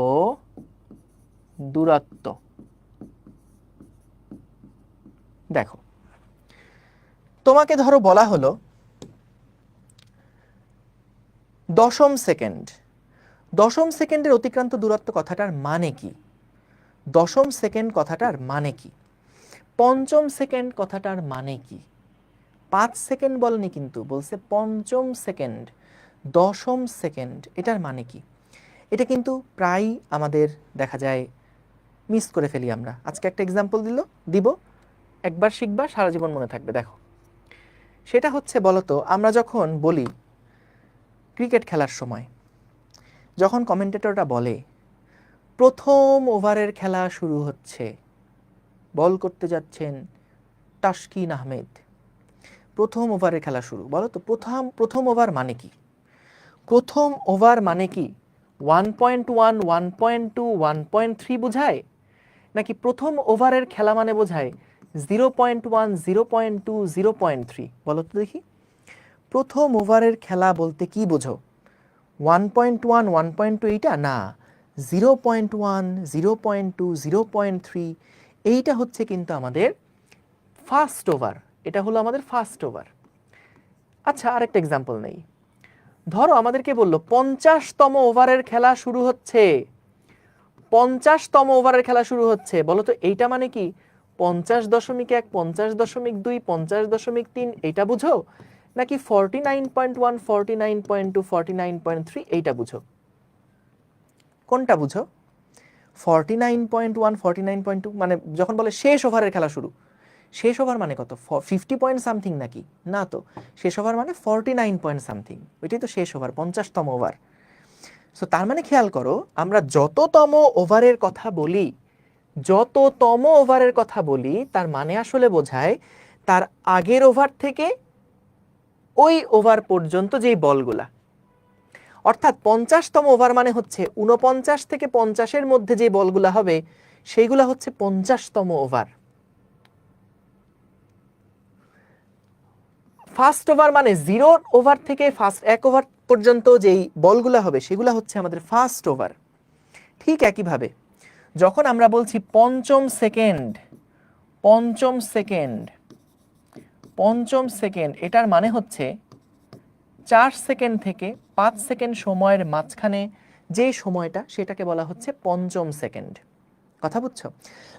দূরত্ব। দেখো, তোমাকে ধরো বলা হলো দশম সেকেন্ড। দশম সেকেন্ডের অতিক্রান্ত দূরত্ব কথাটার মানে কি? দশম সেকেন্ড কথাটার মানে কি? পঞ্চম সেকেন্ড কথাটার মানে কি? 5 সেকেন্ড বলেনি কিন্তু, বলছে পঞ্চম সেকেন্ড, দশম সেকেন্ড, এটার মানে কি? এটা কিন্তু প্রায় আমাদের দেখা যায় মিস করে ফেলি আমরা। আজকে একটা এক্সাম্পল দিব, একবার শিখবা, সারা জীবন মনে থাকবে। দেখো, সেটা হচ্ছে বলতো, আমরা যখন বলি ক্রিকেট খেলার সময়, যখন কমেন্টেটরটা বলে প্রথম ওভারের খেলা শুরু হচ্ছে, বল করতে যাচ্ছেন তাসকিন আহমেদ, প্রথম ওভারের খেলা শুরু, বলো তো প্রথম ওভার মানে কি? প্রথম ওভার মানে কি 1.1, 1.2, 1.3 বোঝায়, নাকি প্রথম ওভারের খেলা মানে বোঝায় 0.1, 0.2, 0.3? বলো তো দেখি, প্রথম ওভারের খেলা বলতে কি বোঝো? 1.1, 1.2 এইটা না, 0.1, 0.2, 0.3 এইটা হচ্ছে কিন্তু আমাদের ফার্স্ট ওভার। এটা হলো আমাদের ফার্স্ট ওভার। আচ্ছা, আরেকটা এক্সাম্পল নেই। ধরো আমাদেরকে বললো 50তম ওভারের খেলা শুরু হচ্ছে, 50তম ওভারের খেলা শুরু হচ্ছে, বলো তো এইটা মানে কি 50.1, 50.2, 50.3 এইটা বুঝো, নাকি 49.1, 49.2, 49.3 এইটা বুঝো? কোনটা বুঝো? 49.1, 49.2 মানে যখন বলে শেষ ওভারের খেলা শুরু, শেষ ওভার মানে কত? 50 পয়েন্ট সামথিং নাকি? না তো, শেষ ওভার মানে 49 পয়েন্ট সামথিং, ওইটাই তো শেষ ওভার, 50তম ওভার। সো তার মানে খেয়াল করো, আমরা যততম ওভারের কথা বলি, যততম ওভারের কথা বলি, তার মানে আসলে বোঝায় তার আগের ওভার থেকে ওই ওভার পর্যন্ত যেই বলগুলা। অর্থাৎ 50তম ওভার মানে হচ্ছে 49 থেকে 50-এর মধ্যে যে বলগুলা হবে সেইগুলা হচ্ছে 50তম ওভার। ফার্স্ট ওভার মানে 0 ওভার থেকে ফার্স্ট 1 ওভার পর্যন্ত যেই বলগুলা হবে সেগুলা হচ্ছে আমাদের ফার্স্ট ওভার। ঠিক একইভাবে যখন আমরা বলছি পঞ্চম সেকেন্ড, পঞ্চম সেকেন্ড, পঞ্চম সেকেন্ড, এটার মানে হচ্ছে 4 সেকেন্ড থেকে 5 সেকেন্ড সময়ের মাঝখানে যে সময়টা, সেটাকে বলা হচ্ছে পঞ্চম সেকেন্ড। কথা বুঝছো?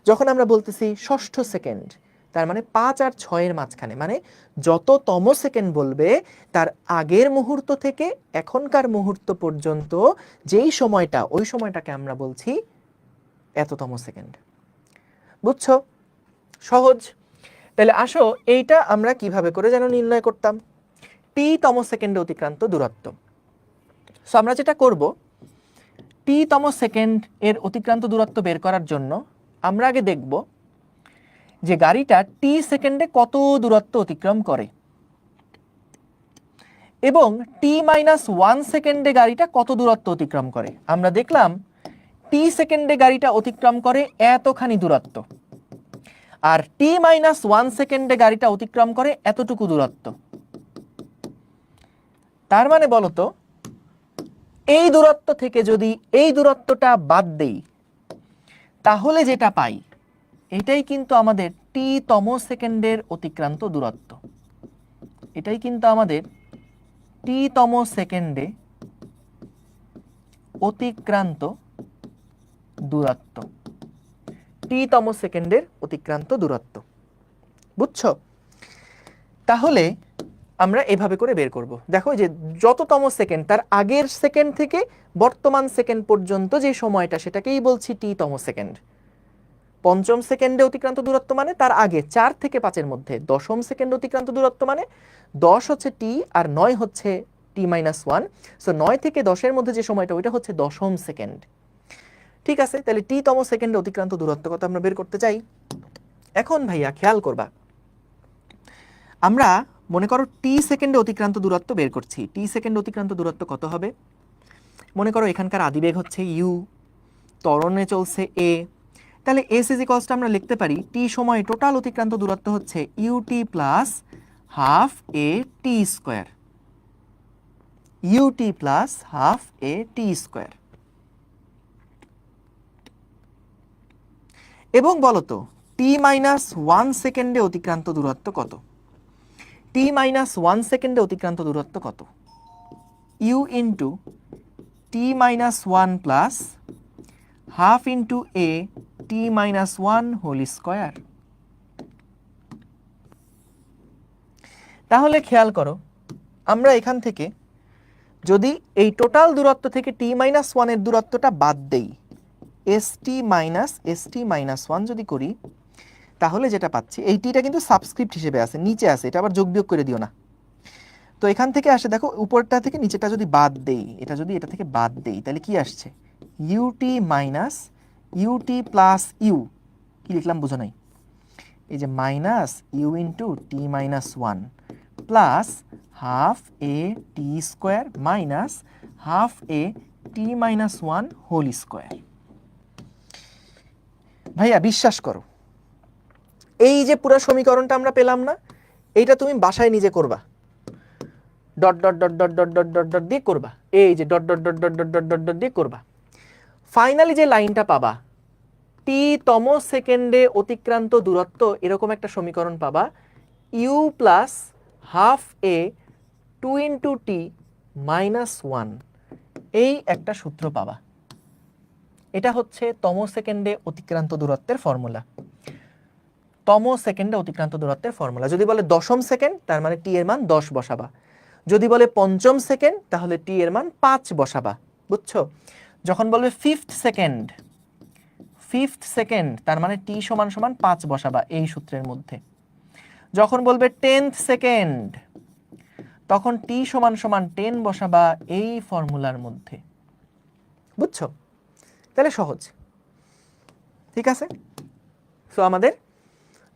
যখন আমরা বলতেছি ষষ্ঠ সেকেন্ড, তার মানে 5 আর 6-এর মাঝখানে, মানে যততম সেকেন্ড বলবে তার আগের মুহূর্ত থেকে এখনকার মুহূর্ত পর্যন্ত যেই সময়টা, ওই সময়টাকে আমরা বলছি এততম সেকেন্ড। বুঝছো? সহজ। তাহলে আসো এইটা আমরা কিভাবে করে যেন নির্ণয় করতাম, টি-তম সেকেন্ডে অতিক্রান্ত দূরত্ব। সো আমরা যেটা করব, টি-তম সেকেন্ড এর অতিক্রান্ত দূরত্ব বের করার জন্য আমরা আগে দেখব যে গাড়িটা টি সেকেন্ডে কত দূরত্ব অতিক্রম করে, এবং t-1 সেকেন্ডে গাড়িটা কত দূরত্ব অতিক্রম করে। আমরা দেখলাম টি সেকেন্ডে গাড়িটা অতিক্রম করে এতখানি দূরত্ব, আর t-1 সেকেন্ডে গাড়িটা অতিক্রম করে এতটুকু দূরত্ব। তার মানে বলতো, এই দূরত্ব থেকে যদি এই দূরত্বটা বাদ দেই, তাহলে যেটা পাই এটাই কিন্তু আমাদের টি-তম সেকেন্ডের অতিক্রান্ত দূরত্ব। এটাই কিন্তু আমাদের টি-তম সেকেন্ডে অতিক্রান্ত দূরত্ব, টি-তম সেকেন্ডের অতিক্রান্ত দূরত্ব। বুঝছো? তাহলে আমরা এভাবে করে বের করব। দেখো যে যততম সেকেন্ড, তার আগের সেকেন্ড থেকে বর্তমান সেকেন্ড পর্যন্ত যে সময়টা, সেটাকেই বলছি টি-তম সেকেন্ড। পঞ্চম সেকেন্ডে অতিক্রান্ত দূরত্ব মানে তার আগে 4 থেকে 5-এর মধ্যে দশম সেকেন্ডে অতিক্রান্ত দূরত্ব মানে 10 হচ্ছে টি আর 9 হচ্ছে t-1, সো 9 থেকে 10-এর মধ্যে যে সময়টা ওইটা হচ্ছে দশম সেকেন্ড। ঠিক আছে, তাহলে টি তম সেকেন্ডে অতিক্রান্ত দূরত্ব কত আমরা বের করতে চাই। এখন ভাইয়া খেয়াল করবা, আমরা মনে করো টি সেকেন্ডে অতিক্রান্ত দূরত্ব বের করছি। টি সেকেন্ডে অতিক্রান্ত দূরত্ব কত হবে? মনে করো এখানকার আদিবেগ হচ্ছে ইউ, ত্বরণে চলছে এ, তাহলে এস ইজ ইকুয়ালস আমরা লিখতে পারি টি সময়ে টোটাল অতিক্রান্ত দূরত্ব হচ্ছে UT plus half a t square, UT plus half a t square. এবং বলতো t-1 সেকেন্ডে অতিক্রান্ত দূরত্ব কত? t-1 সেকেন্ডে অতিক্রান্ত দূরত্ব কত? u into t-1 plus half into a t-1 whole square. তাহলে খেয়াল করো, আমরা এখান থেকে যদি এই টোটাল দূরত্ব থেকে t-1 এর দূরত্বটা বাদ দেই, st-1 যদি করি, তাহলে যেটা পাচ্ছি, এই টিটা কিন্তু সাবস্ক্রিপ্ট হিসেবে আছে, নিচে আছে, এটা আবার যোগ বিয়োগ করে দিও না। তো এখান থেকে আসে দেখো, উপরটা থেকে নিচেটা যদি বাদ দেই, এটা যদি এটা থেকে বাদ দেই, তাহলে কি আসছে? U t minus u t plus u, কি লিখলাম বুঝো নাই? এই যে minus u into t-1 plus half a t square minus half a t-1 whole square. ভাইয়া বিশ্বাস করো, এই যে পুরো সমীকরণটা আমরা পেলাম না, এইটা তুমি বাসায় নিজে করবা, dot dot dot dot dot dot dot dot দিয়ে করবা, এই যে dot dot dot dot dot dot dot dot দিয়ে করবা। ফাইনালি যে লাইনটা পাবা, টি তম সেকেন্ডে অতিক্রান্ত দূরত্ব, এরকম একটা সমীকরণ পাবা, u plus half a 2 into t minus 1, এই একটা সূত্র পাবা। এটা হচ্ছে তম সেকেন্ডে অতিক্রান্ত দূরত্বের ফর্মুলা। তম সেকেন্ডে অতিক্রান্ত দূরত্বের ফর্মুলা। যদি বলে দশম সেকেন্ড, তার মানে টি এর মান 10 বসাবা। যদি বলে পঞ্চম সেকেন্ড, তাহলে টি এর মান 5 বসাবা। বুঝছো? যখন বলবে ফিফথ সেকেন্ড, তার মানে টি সমান সমান 5 বসাবা এই সূত্রের মধ্যে। যখন বলবে 10th সেকেন্ড, তখন টি সমান সমান 10 বসাবা এই ফর্মুলার মধ্যে। বুঝছো? তাহলে সহজ। ঠিক আছে, সো আমাদের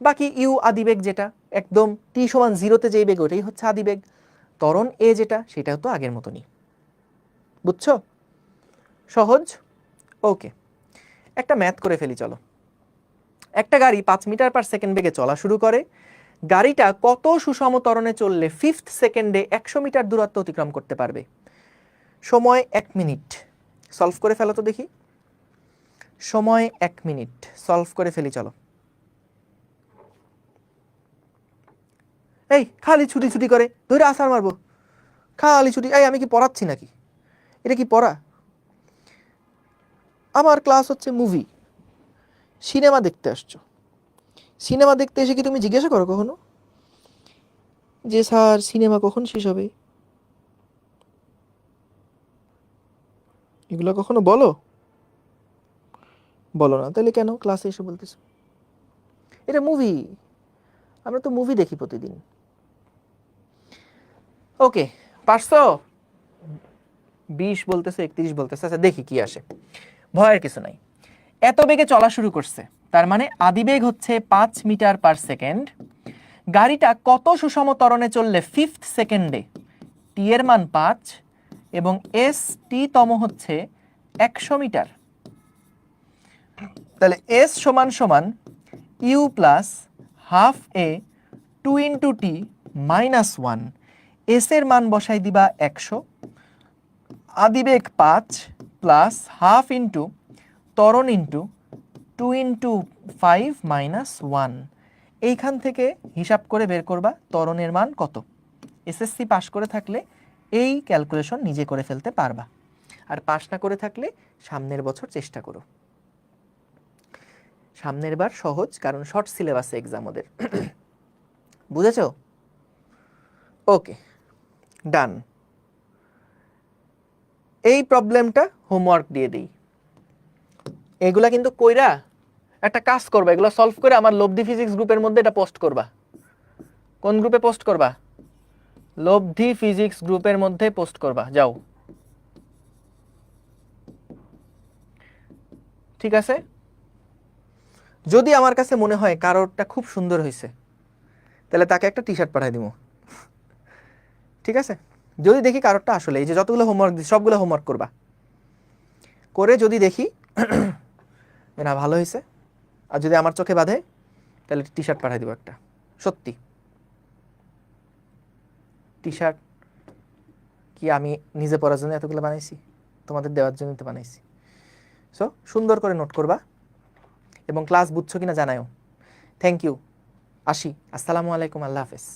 বাকি ইউ আদিবেগ, যেটা একদম টি সমান 0-তে যেই বেগ, ওটাই হচ্ছে আদিবেগ। ত্বরণ এ যেটা, সেটাও তো আগের মতনই। বুঝছো? সহজ। ওকে, একটা ম্যাথ করে ফেলি চলো। একটা গাড়ি 5 মিটার পার সেকেন্ড বেগে চলা শুরু করে। গাড়িটা কত সুষম ত্বরণে চললে 5th সেকেন্ডে 100 মিটার দূরত্ব অতিক্রম করতে পারবে? সময় 1 মিনিট। সলভ করে ফেলো তো দেখি। সময় 1 মিনিট, সলভ করে ফেলি চলো। এই খালি ছুটি করে ধরে আসার মারবো, খালি ছুটি। এই আমি কি পড়াচ্ছি নাকি? এটা কি পড়া? আমার ক্লাস হচ্ছে মুভি, সিনেমা দেখতে আসছো। সিনেমা দেখতে এসে কি তুমি জিজ্ঞাসা করো কখনো যে স্যার সিনেমা কখন শেষ হবে? এগুলো কখনো বলো? বলো না, তাহলে কেন ক্লাসে এসে বলতেছো? এটা মুভি, আমরা তো মুভি দেখি প্রতিদিন। ওকে, পারছো? 20 বলতেছে, 31 বলতেছে। আচ্ছা দেখি কি আসে, ভয়ের কিছু নাই। এত বেগে চলা শুরু করছে, তার মানে আদিবেগ হচ্ছে 5 মিটার পার সেকেন্ড। গাড়িটা কত সুষম ত্বরণে চললে 5th সেকেন্ডে টি এর মান 5 এবং এস টি তম হচ্ছে 100 মিটার। তাহলে এস সমান সমান you plus half a 2 into t minus 1। S এর মান বসাই দিবা 100, আদিবেগ 5 প্লাস হাফ ইন্টু ত্বরণ ইন্টু 2 ইন্টু 5 মাইনাস 1। এইখান থেকে হিসাব করে বের করবা ত্বরণের মান কত। এসএসসি পাস করে থাকলে এই ক্যালকুলেশন নিজে করে ফেলতে পারবা, আর পাস না করে থাকলে সামনের বছর চেষ্টা করো। সামনের বার সহজ, কারণ শর্ট সিলেবাসে এক্সাম ওদের। বুঝেছো? ওকে, ডান। এই প্রবলেমটা হোমওয়ার্ক দিয়ে দিই। এগুলা কিন্তু কইরা একটা কাজ করবা, এগুলো সলভ করে আমার লব্ধি ফিজিক্স গ্রুপের মধ্যে এটা পোস্ট করবা। কোন গ্রুপে পোস্ট করবা? লব্ধি ফিজিক্স গ্রুপের মধ্যে পোস্ট করবা, যাও। ঠিক আছে? যদি আমার কাছে মনে হয় কারোরটা খুব সুন্দর হয়েছে, তাহলে তাকে একটা টি শার্ট পাঠিয়ে দিব। ঠিক আছে? যদি দেখি কারোরটা আসলে, এই যে যতগুলো হোমওয়ার্ক দিই সবগুলো হোমওয়ার্ক করবা, করে যদি দেখি না ভালো হয়েছে, আর যদি আমার চোখে বাঁধে, তাহলে টি শার্ট পাঠিয়ে দিব একটা। সত্যি টি শার্ট কি আমি নিজে পরার জন্য এতগুলো বানাইছি? তোমাদের দেওয়ার জন্য তো বানাইছি। সো সুন্দর করে নোট করবা এবং ক্লাস বুঝছো কিনা জানাও। থ্যাংক ইউ, আসি। আসসালামু আলাইকুম, আল্লাহ হাফেজ।